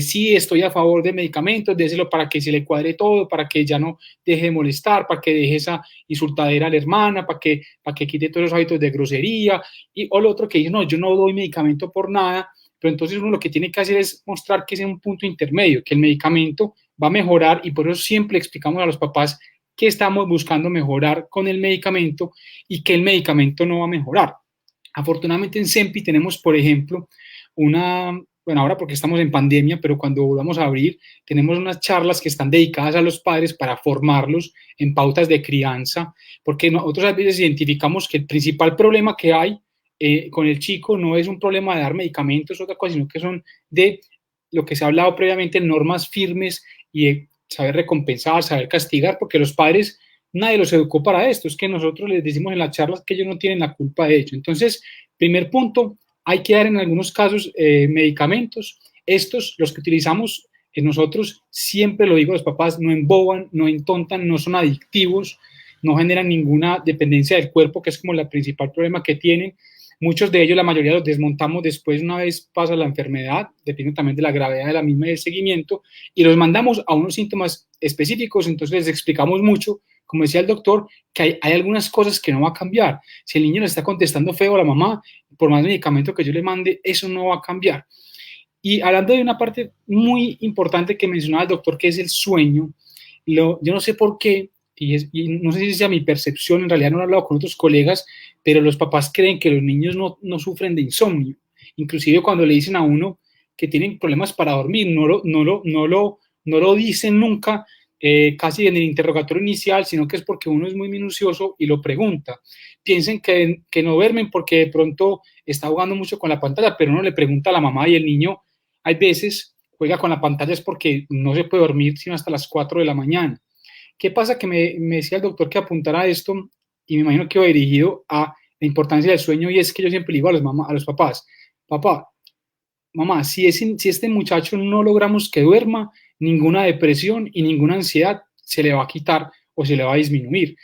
sí, estoy a favor de medicamentos, déselo para que se le cuadre todo, para que ya no deje de molestar, para que deje esa insultadera a la hermana, para que quite todos los hábitos de grosería, o lo otro que dice, no, yo no doy medicamento por nada, pero entonces uno lo que tiene que hacer es mostrar que es un punto intermedio, que el medicamento va a mejorar y por eso siempre explicamos a los papás que estamos buscando mejorar con el medicamento y que el medicamento no va a mejorar. Afortunadamente en CEMPI tenemos, por ejemplo, bueno, ahora porque estamos en pandemia, pero cuando volvamos a abrir, tenemos unas charlas que están dedicadas a los padres para formarlos en pautas de crianza, porque nosotros a veces identificamos que el principal problema que hay con el chico no es un problema de dar medicamentos o otra cosa, sino que son de lo que se ha hablado previamente, normas firmes y de saber recompensar, saber castigar, porque los padres, nadie los educó para esto, es que nosotros les decimos en las charlas que ellos no tienen la culpa de ello. Entonces, primer punto, hay que dar en algunos casos medicamentos, estos, los que utilizamos nosotros, siempre lo digo a los papás, no emboban, no entontan, no son adictivos, no generan ninguna dependencia del cuerpo, que es como el principal problema que tienen. Muchos de ellos, la mayoría los desmontamos después una vez pasa la enfermedad, depende también de la gravedad de la misma y del seguimiento, y los mandamos a unos síntomas específicos, entonces les explicamos mucho, como decía el doctor, que hay algunas cosas que no va a cambiar. Si el niño le está contestando feo a la mamá, por más medicamento que yo le mande, eso no va a cambiar. Y hablando de una parte muy importante que mencionaba el doctor, que es el sueño, yo no sé por qué, y no sé si sea mi percepción, en realidad no he hablado con otros colegas, pero los papás creen que los niños no sufren de insomnio. Inclusive cuando le dicen a uno que tienen problemas para dormir, no lo dicen nunca casi en el interrogatorio inicial, sino que es porque uno es muy minucioso y lo pregunta. Piensen que no duermen porque de pronto está jugando mucho con la pantalla, pero uno le pregunta a la mamá y el niño hay veces juega con la pantalla es porque no se puede dormir sino hasta las 4 de la mañana. ¿Qué pasa? Que me decía el doctor que apuntara a esto y me imagino que va dirigido a la importancia del sueño y es que yo siempre le digo a los papás, papá, mamá, si este muchacho no logramos que duerma, ninguna depresión y ninguna ansiedad se le va a quitar o se le va a disminuir.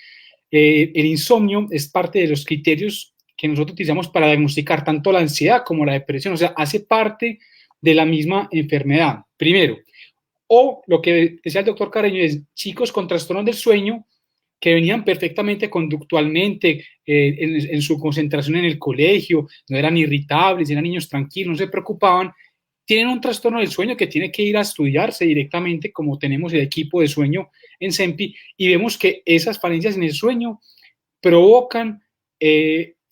El insomnio es parte de los criterios que nosotros utilizamos para diagnosticar tanto la ansiedad como la depresión, o sea, hace parte de la misma enfermedad. Primero, o lo que decía el doctor Carreño es chicos con trastornos del sueño que venían perfectamente conductualmente en su concentración en el colegio, no eran irritables, eran niños tranquilos, no se preocupaban, tienen un trastorno del sueño que tiene que ir a estudiarse directamente, como tenemos el equipo de sueño en CEMPI, y vemos que esas falencias en el sueño provocan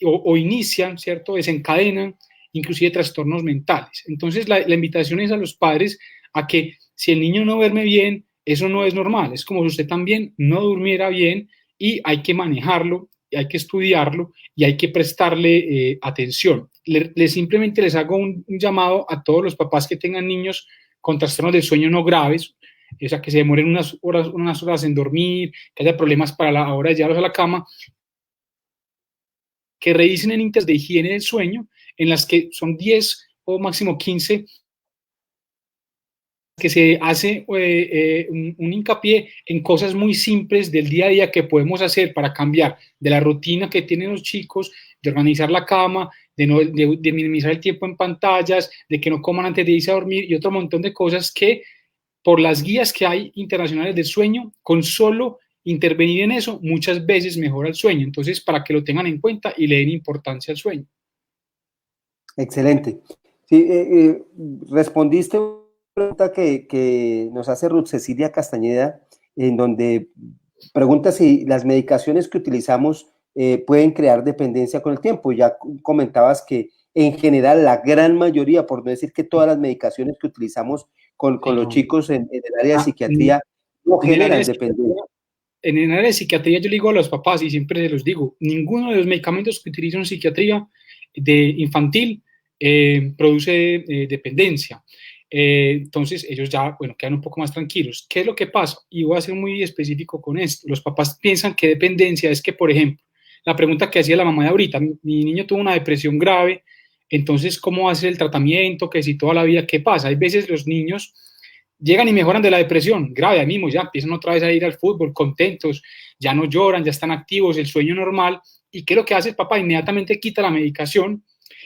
o inician, ¿cierto? Desencadenan inclusive trastornos mentales. Entonces la invitación es a los padres a que si el niño no duerme bien, eso no es normal, es como si usted también no durmiera bien y hay que manejarlo, y hay que estudiarlo y hay que prestarle atención. Simplemente les hago un llamado a todos los papás que tengan niños con trastornos del sueño no graves, o sea, que se demoren unas horas en dormir, que haya problemas para la hora de llevarlos a la cama, que revisen en índices de higiene del sueño, en las que son 10 o máximo 15, que se hace un hincapié en cosas muy simples del día a día que podemos hacer para cambiar de la rutina que tienen los chicos, de organizar la cama, de minimizar el tiempo en pantallas, de que no coman antes de irse a dormir y otro montón de cosas que por las guías que hay internacionales del sueño, con solo intervenir en eso, muchas veces mejora el sueño. Entonces, para que lo tengan en cuenta y le den importancia al sueño. Excelente. Sí, respondiste una pregunta que nos hace Ruth Cecilia Castañeda, en donde pregunta si las medicaciones que utilizamos pueden crear dependencia con el tiempo. Ya comentabas que en general la gran mayoría, por no decir que todas las medicaciones que utilizamos con los chicos en el área de psiquiatría no generan dependencia. En el área de psiquiatría yo le digo a los papás y siempre se los digo, ninguno de los medicamentos que utilizan en psiquiatría de infantil produce dependencia. Entonces ellos ya, bueno, quedan un poco más tranquilos. ¿Qué es lo que pasa? Y voy a ser muy específico con esto. Los papás piensan que dependencia es que, por ejemplo, la pregunta que hacía la mamá de ahorita, mi niño tuvo una depresión grave, entonces, ¿cómo hace el tratamiento? Que si toda la vida, ¿qué pasa? Hay veces los niños llegan y mejoran de la depresión grave, ahí mismo ya empiezan otra vez a ir al fútbol contentos, ya no lloran, ya están activos, el sueño normal. ¿Y qué es lo que hace el papá? Inmediatamente quita la medicación.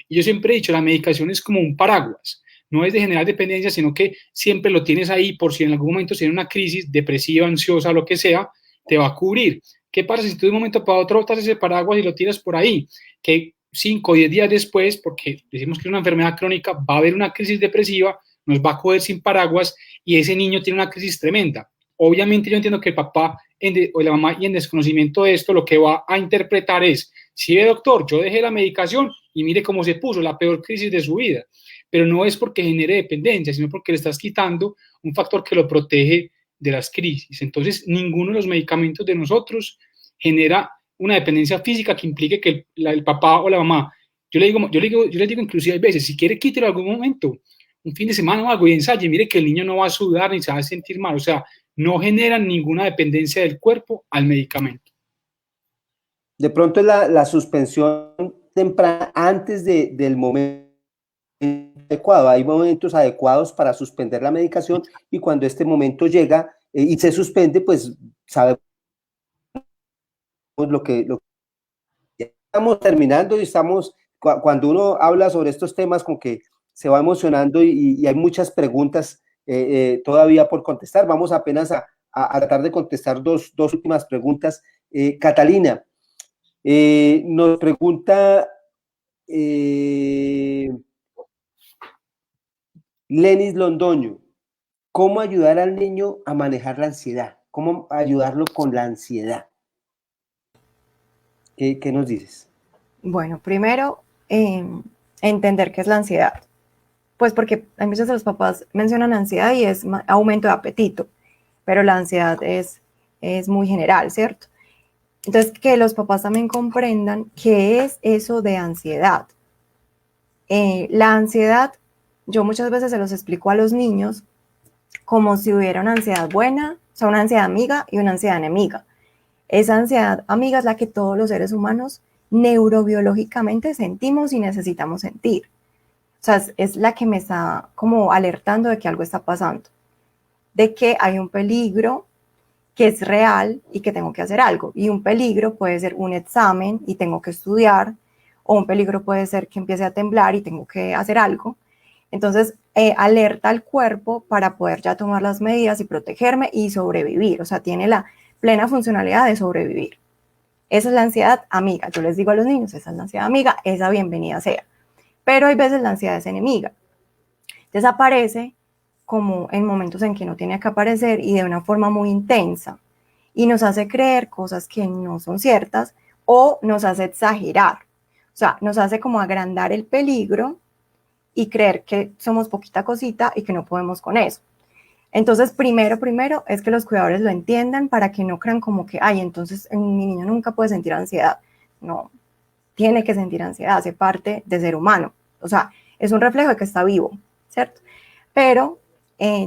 Y yo siempre he dicho, la medicación es como un paraguas, no es de generar dependencia, sino que siempre lo tienes ahí por si en algún momento tiene una crisis depresiva, ansiosa, lo que sea, te va a cubrir. ¿Qué pasa si tú de un momento para otro botas ese paraguas y lo tiras por ahí? Que 5 o 10 días después, porque decimos que es una enfermedad crónica, va a haber una crisis depresiva, nos va a coger sin paraguas y ese niño tiene una crisis tremenda. Obviamente yo entiendo que el papá o la mamá y en desconocimiento de esto lo que va a interpretar es, sí, doctor, yo dejé la medicación y mire cómo se puso, la peor crisis de su vida. Pero no es porque genere dependencia, sino porque le estás quitando un factor que lo protege de las crisis. Entonces, ninguno de los medicamentos de nosotros genera una dependencia física que implique que el papá o la mamá, yo le digo inclusive hay veces, si quiere quítelo en algún momento, un fin de semana o algo y ensaye, mire que el niño no va a sudar ni se va a sentir mal, o sea, no generan ninguna dependencia del cuerpo al medicamento. De pronto es la suspensión temprana antes del momento adecuado. Hay momentos adecuados para suspender la medicación y cuando este momento llega y se suspende, pues sabemos lo que estamos terminando y estamos, cuando uno habla sobre estos temas, como que se va emocionando y hay muchas preguntas todavía por contestar. Vamos apenas a tratar de contestar dos últimas preguntas. Catalina, nos pregunta Lenis Londoño, ¿cómo ayudar al niño a manejar la ansiedad? ¿Cómo ayudarlo con la ansiedad? ¿Qué nos dices? Bueno, primero, entender qué es la ansiedad. Pues porque a veces los papás mencionan ansiedad y es aumento de apetito, pero la ansiedad es muy general, ¿cierto? Entonces, que los papás también comprendan qué es eso de ansiedad. La ansiedad, yo muchas veces se los explico a los niños como si hubiera una ansiedad buena, o sea, una ansiedad amiga y una ansiedad enemiga. Esa ansiedad amiga es la que todos los seres humanos neurobiológicamente sentimos y necesitamos sentir. O sea, es la que me está como alertando de que algo está pasando, de que hay un peligro que es real y que tengo que hacer algo. Y un peligro puede ser un examen y tengo que estudiar, o un peligro puede ser que empiece a temblar y tengo que hacer algo. Entonces, alerta al cuerpo para poder ya tomar las medidas y protegerme y sobrevivir. O sea, tiene la plena funcionalidad de sobrevivir. Esa es la ansiedad amiga. Yo les digo a los niños, esa es la ansiedad amiga, esa bienvenida sea. Pero hay veces la ansiedad es enemiga. Desaparece como en momentos en que no tiene que aparecer y de una forma muy intensa. Y nos hace creer cosas que no son ciertas o nos hace exagerar. O sea, nos hace como agrandar el peligro y creer que somos poquita cosita y que no podemos con eso. Entonces, primero es que los cuidadores lo entiendan para que no crean como que, ay, entonces mi niño nunca puede sentir ansiedad. No, tiene que sentir ansiedad, hace parte de ser humano. O sea, es un reflejo de que está vivo, ¿cierto? Pero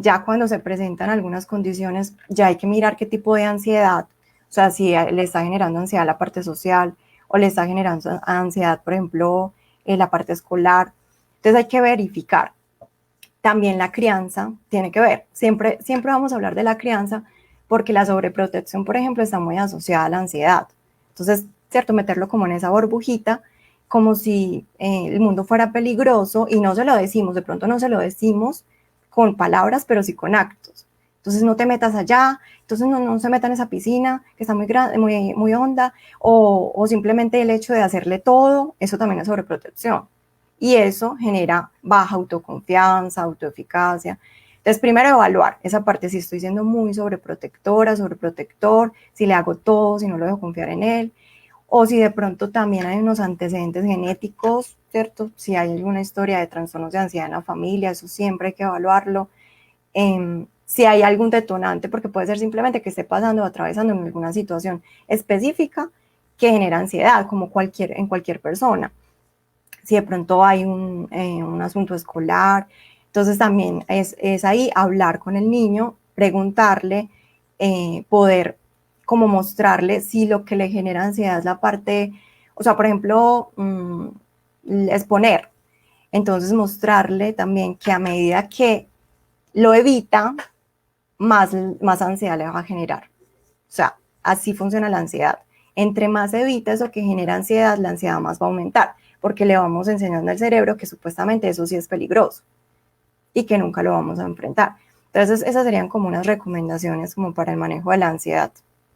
ya cuando se presentan algunas condiciones, ya hay que mirar qué tipo de ansiedad, o sea, si le está generando ansiedad la parte social o le está generando ansiedad, por ejemplo, la parte escolar. Entonces hay que verificar. También la crianza tiene que ver. Siempre vamos a hablar de la crianza porque la sobreprotección, por ejemplo, está muy asociada a la ansiedad. Entonces, ¿cierto? Meterlo como en esa burbujita, como si el mundo fuera peligroso y no se lo decimos, de pronto no se lo decimos con palabras, pero sí con actos. Entonces no te metas allá, entonces no se meta en esa piscina que está muy grande, muy honda, o simplemente el hecho de hacerle todo, eso también es sobreprotección. Y eso genera baja autoconfianza, autoeficacia. Entonces, primero evaluar esa parte, si estoy siendo muy sobreprotectora, sobreprotector, si le hago todo, si no lo dejo confiar en él, o si de pronto también hay unos antecedentes genéticos, ¿cierto? Si hay alguna historia de trastornos de ansiedad en la familia, eso siempre hay que evaluarlo. Si hay algún detonante, porque puede ser simplemente que esté pasando o atravesando en alguna situación específica que genera ansiedad, como en cualquier persona. Si de pronto hay un asunto escolar, entonces también es ahí hablar con el niño, preguntarle, poder como mostrarle si lo que le genera ansiedad es la parte, o sea, por ejemplo, exponer. Entonces mostrarle también que a medida que lo evita, más ansiedad le va a generar. O sea, así funciona la ansiedad. Entre más evita eso que genera ansiedad, la ansiedad más va a aumentar, porque le vamos enseñando al cerebro que supuestamente eso sí es peligroso y que nunca lo vamos a enfrentar. Entonces, esas serían como unas recomendaciones como para el manejo de la ansiedad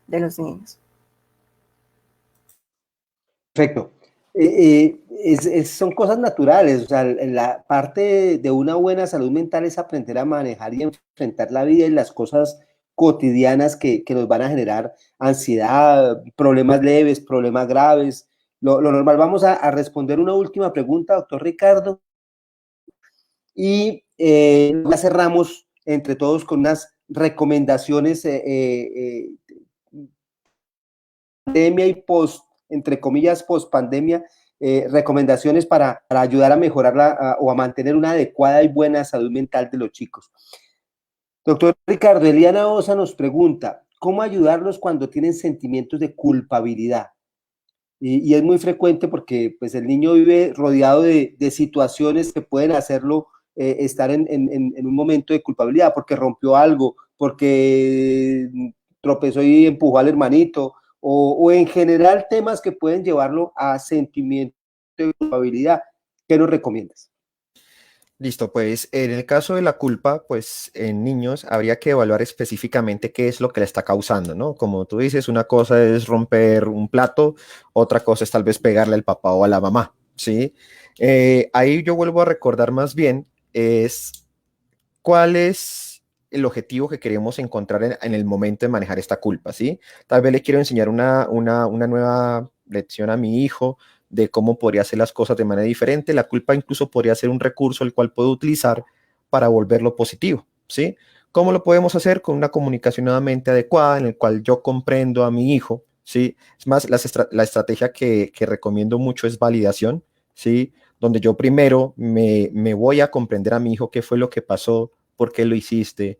de los niños. Perfecto. Son cosas naturales, o sea, la parte de una buena salud mental es aprender a manejar y enfrentar la vida y las cosas cotidianas que nos van a generar ansiedad, problemas leves, problemas graves. Lo normal. Vamos a responder una última pregunta, doctor Ricardo, y ya cerramos entre todos con unas recomendaciones pandemia y post, entre comillas, post pandemia, recomendaciones para ayudar a mejorar o a mantener una adecuada y buena salud mental de los chicos. Doctor Ricardo, Eliana Osa nos pregunta, ¿cómo ayudarlos cuando tienen sentimientos de culpabilidad? Y es muy frecuente porque pues, el niño vive rodeado de situaciones que pueden hacerlo estar en un momento de culpabilidad, porque rompió algo, porque tropezó y empujó al hermanito, o en general temas que pueden llevarlo a sentimientos de culpabilidad. ¿Qué nos recomiendas? Listo, pues en el caso de la culpa, pues en niños habría que evaluar específicamente qué es lo que le está causando, ¿no? Como tú dices, una cosa es romper un plato, otra cosa es tal vez pegarle al papá o a la mamá, ¿sí? Ahí yo vuelvo a recordar más bien es cuál es el objetivo que queremos encontrar en el momento de manejar esta culpa, ¿sí? Tal vez le quiero enseñar una nueva lección a mi hijo de cómo podría hacer las cosas de manera diferente. La culpa incluso podría ser un recurso el cual puedo utilizar para volverlo positivo, ¿sí? ¿Cómo lo podemos hacer? Con una comunicación nuevamente adecuada en el cual yo comprendo a mi hijo, ¿sí? Es más, la estrategia que recomiendo mucho es validación, ¿sí? Donde yo primero me voy a comprender a mi hijo qué fue lo que pasó, por qué lo hiciste,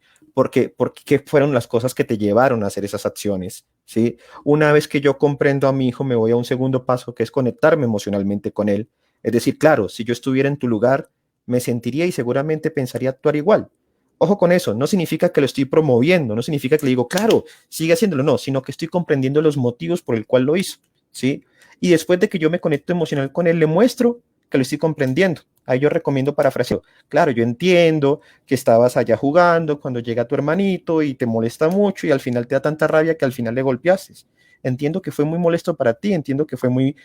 qué fueron las cosas que te llevaron a hacer esas acciones, ¿sí? Una vez que yo comprendo a mi hijo, me voy a un segundo paso, que es conectarme emocionalmente con él. Es decir, claro, si yo estuviera en tu lugar, me sentiría y seguramente pensaría actuar igual. Ojo con eso, no significa que lo estoy promoviendo, no significa que le digo, claro, sigue haciéndolo, no, sino que estoy comprendiendo los motivos por el cual lo hizo, ¿sí? Y después de que yo me conecto emocional con él, le muestro que lo estoy comprendiendo. Ahí yo recomiendo parafraseo. Claro, yo entiendo que estabas allá jugando cuando llega tu hermanito y te molesta mucho y al final te da tanta rabia que al final le golpeaste. Entiendo que fue muy molesto para ti, entiendo que fue muy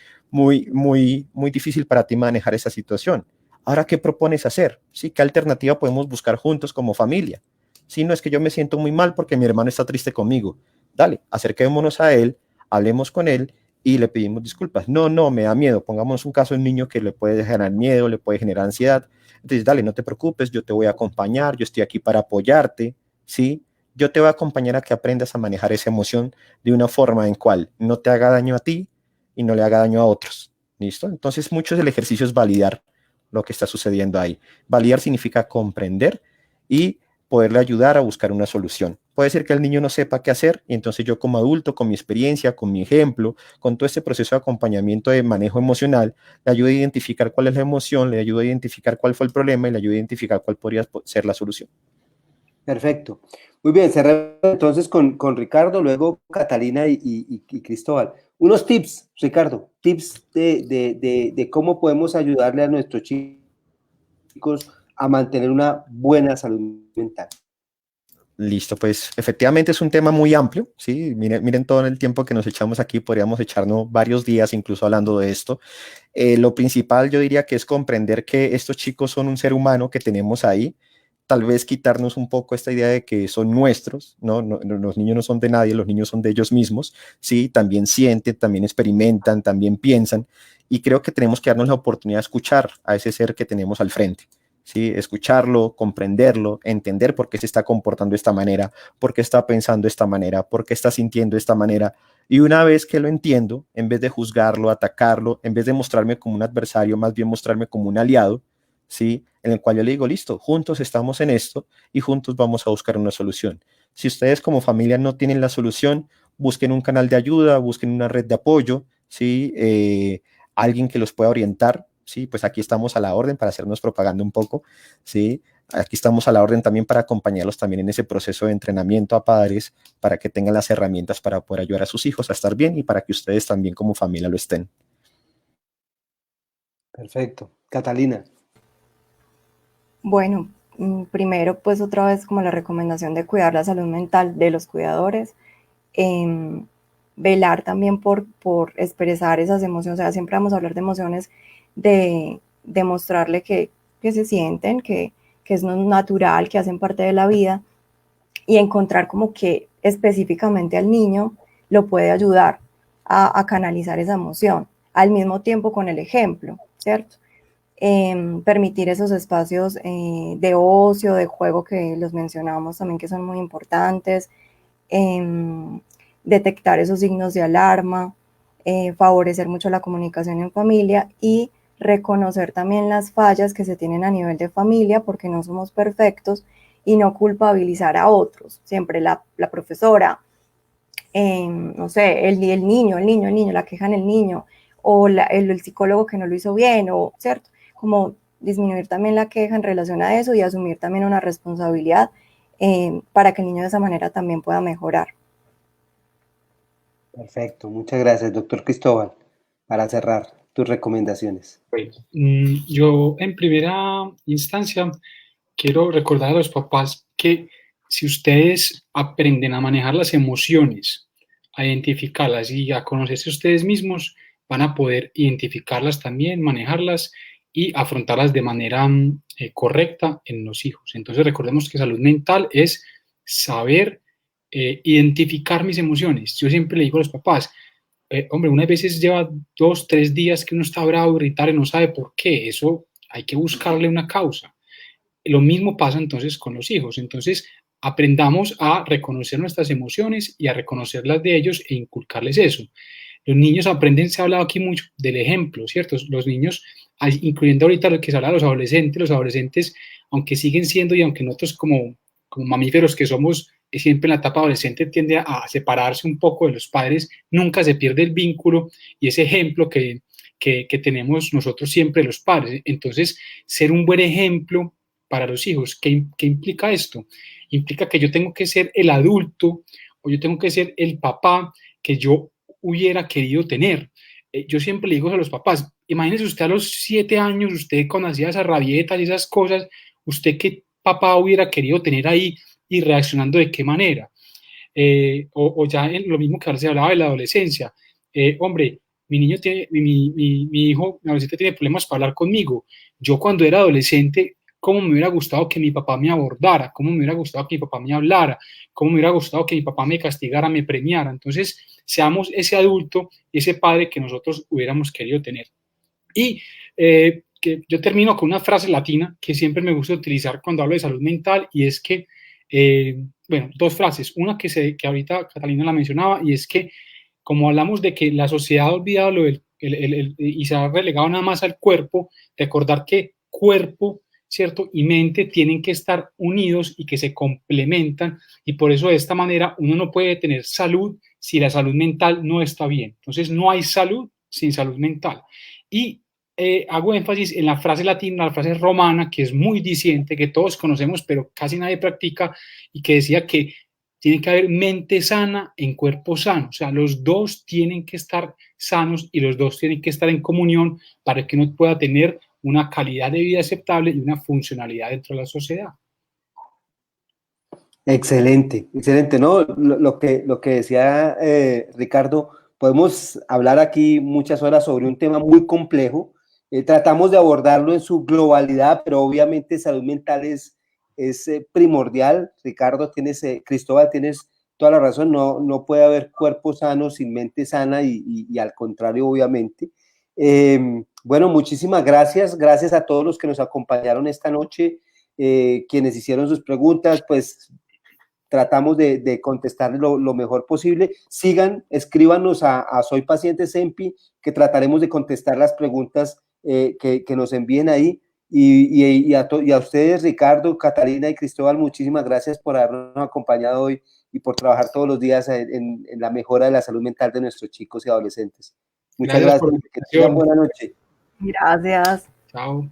difícil para ti manejar esa situación. Ahora, ¿qué propones hacer? ¿Sí? ¿Qué alternativa podemos buscar juntos como familia? Si no es que yo me siento muy mal porque mi hermano está triste conmigo. Dale, acerquémonos a él, hablemos con él y le pedimos disculpas. No, me da miedo. Pongamos un caso de un niño que le puede generar miedo, le puede generar ansiedad. Entonces, dale, no te preocupes, yo te voy a acompañar, yo estoy aquí para apoyarte, ¿sí? Yo te voy a acompañar a que aprendas a manejar esa emoción de una forma en cual no te haga daño a ti y no le haga daño a otros, ¿listo? Entonces, mucho del ejercicio es validar lo que está sucediendo ahí. Validar significa comprender y poderle ayudar a buscar una solución. Puede ser que el niño no sepa qué hacer y entonces yo como adulto, con mi experiencia, con mi ejemplo, con todo este proceso de acompañamiento de manejo emocional, le ayudo a identificar cuál es la emoción, le ayudo a identificar cuál fue el problema y le ayudo a identificar cuál podría ser la solución. Perfecto. Muy bien, cerramos entonces con Ricardo, luego Catalina y Cristóbal. Unos tips, Ricardo, tips de cómo podemos ayudarle a nuestros chicos a mantener una buena salud mental. Listo, pues efectivamente es un tema muy amplio, ¿sí? Miren todo el tiempo que nos echamos aquí, podríamos echarnos varios días incluso hablando de esto. Lo principal yo diría que es comprender que estos chicos son un ser humano que tenemos ahí, tal vez quitarnos un poco esta idea de que son nuestros, ¿no? Los niños no son de nadie, los niños son de ellos mismos, ¿sí? También sienten, también experimentan, también piensan, y creo que tenemos que darnos la oportunidad de escuchar a ese ser que tenemos al frente. ¿Sí? Escucharlo, comprenderlo, entender por qué se está comportando de esta manera, por qué está pensando de esta manera, por qué está sintiendo de esta manera. Y una vez que lo entiendo, en vez de juzgarlo, atacarlo, en vez de mostrarme como un adversario, más bien mostrarme como un aliado, ¿sí? En el cual yo le digo, listo, juntos estamos en esto y juntos vamos a buscar una solución. Si ustedes como familia no tienen la solución, busquen un canal de ayuda, busquen una red de apoyo, ¿sí? Alguien que los pueda orientar. Sí, pues aquí estamos a la orden para hacernos propaganda un poco, ¿sí? Aquí estamos a la orden también para acompañarlos también en ese proceso de entrenamiento a padres, para que tengan las herramientas para poder ayudar a sus hijos a estar bien y para que ustedes también como familia lo estén. Perfecto. Catalina. Bueno, primero pues otra vez como la recomendación de cuidar la salud mental de los cuidadores, velar también por expresar esas emociones, o sea, siempre vamos a hablar de emociones, de mostrarle que se sienten, que es natural, que hacen parte de la vida, y encontrar como que específicamente al niño lo puede ayudar a canalizar esa emoción, al mismo tiempo con el ejemplo, ¿cierto? Permitir esos espacios de ocio, de juego que los mencionábamos también que son muy importantes, detectar esos signos de alarma, favorecer mucho la comunicación en familia y reconocer también las fallas que se tienen a nivel de familia porque no somos perfectos y no culpabilizar a otros. Siempre la profesora, no sé, el niño, la queja en el niño o el psicólogo que no lo hizo bien, o cierto, como disminuir también la queja en relación a eso y asumir también una responsabilidad para que el niño de esa manera también pueda mejorar. Perfecto, muchas gracias, doctor Cristóbal, para cerrar tus recomendaciones. Yo en primera instancia quiero recordar a los papás que si ustedes aprenden a manejar las emociones, a identificarlas y a conocerse ustedes mismos, van a poder identificarlas también, manejarlas y afrontarlas de manera correcta en los hijos. Entonces recordemos que salud mental es saber identificar mis emociones. Yo siempre le digo a los papás, hombre, unas veces lleva 2, 3 días que uno está bravo, irritable y no sabe por qué. Eso hay que buscarle una causa. Lo mismo pasa entonces con los hijos. Entonces, aprendamos a reconocer nuestras emociones y a reconocer las de ellos e inculcarles eso. Los niños aprenden, se ha hablado aquí mucho del ejemplo, ¿cierto? Los niños, incluyendo ahorita lo que se habla de los adolescentes, aunque siguen siendo y aunque nosotros como mamíferos que somos siempre en la etapa adolescente tiende a separarse un poco de los padres, nunca se pierde el vínculo y ese ejemplo que tenemos nosotros siempre los padres. Entonces, ser un buen ejemplo para los hijos, ¿qué implica esto? Implica que yo tengo que ser el adulto o yo tengo que ser el papá que yo hubiera querido tener. Yo siempre le digo a los papás, imagínese usted a los 7 años, usted cuando hacía esas rabietas y esas cosas, usted qué papá hubiera querido tener ahí y reaccionando de qué manera. O ya en lo mismo que ahora se hablaba de la adolescencia. Hombre, mi niño tiene, mi hijo, mi adolescente tiene problemas para hablar conmigo. Yo cuando era adolescente, cómo me hubiera gustado que mi papá me abordara, cómo me hubiera gustado que mi papá me hablara, cómo me hubiera gustado que mi papá me castigara, me premiara. Entonces, seamos ese adulto, ese padre que nosotros hubiéramos querido tener. Y que yo termino con una frase latina que siempre me gusta utilizar cuando hablo de salud mental y es que, bueno, 2 frases. Una que ahorita Catalina la mencionaba y es que como hablamos de que la sociedad ha olvidado y se ha relegado nada más al cuerpo, recordar que cuerpo ¿cierto? Y mente tienen que estar unidos y que se complementan, y por eso de esta manera uno no puede tener salud si la salud mental no está bien. Entonces no hay salud sin salud mental. Y hago énfasis en la frase latina, la frase romana, que es muy diciente, que todos conocemos, pero casi nadie practica, y que decía que tiene que haber mente sana en cuerpo sano. O sea, los dos tienen que estar sanos y los dos tienen que estar en comunión para que uno pueda tener una calidad de vida aceptable y una funcionalidad dentro de la sociedad. Excelente, excelente, ¿no? Lo que decía Ricardo, podemos hablar aquí muchas horas sobre un tema muy complejo. Tratamos de abordarlo en su globalidad, pero obviamente salud mental es primordial. Ricardo, Cristóbal, tienes toda la razón, no puede haber cuerpo sano sin mente sana y al contrario, obviamente. Bueno, muchísimas gracias a todos los que nos acompañaron esta noche, quienes hicieron sus preguntas, pues tratamos de contestarles lo mejor posible. Sigan, escríbanos a Soy Paciente Sempi, que trataremos de contestar las preguntas que nos envíen ahí. Y a ustedes, Ricardo, Catalina y Cristóbal, muchísimas gracias por habernos acompañado hoy y por trabajar todos los días en la mejora de la salud mental de nuestros chicos y adolescentes. Muchas gracias. Por la Que tengan invitación. buena noche. Gracias. Chao.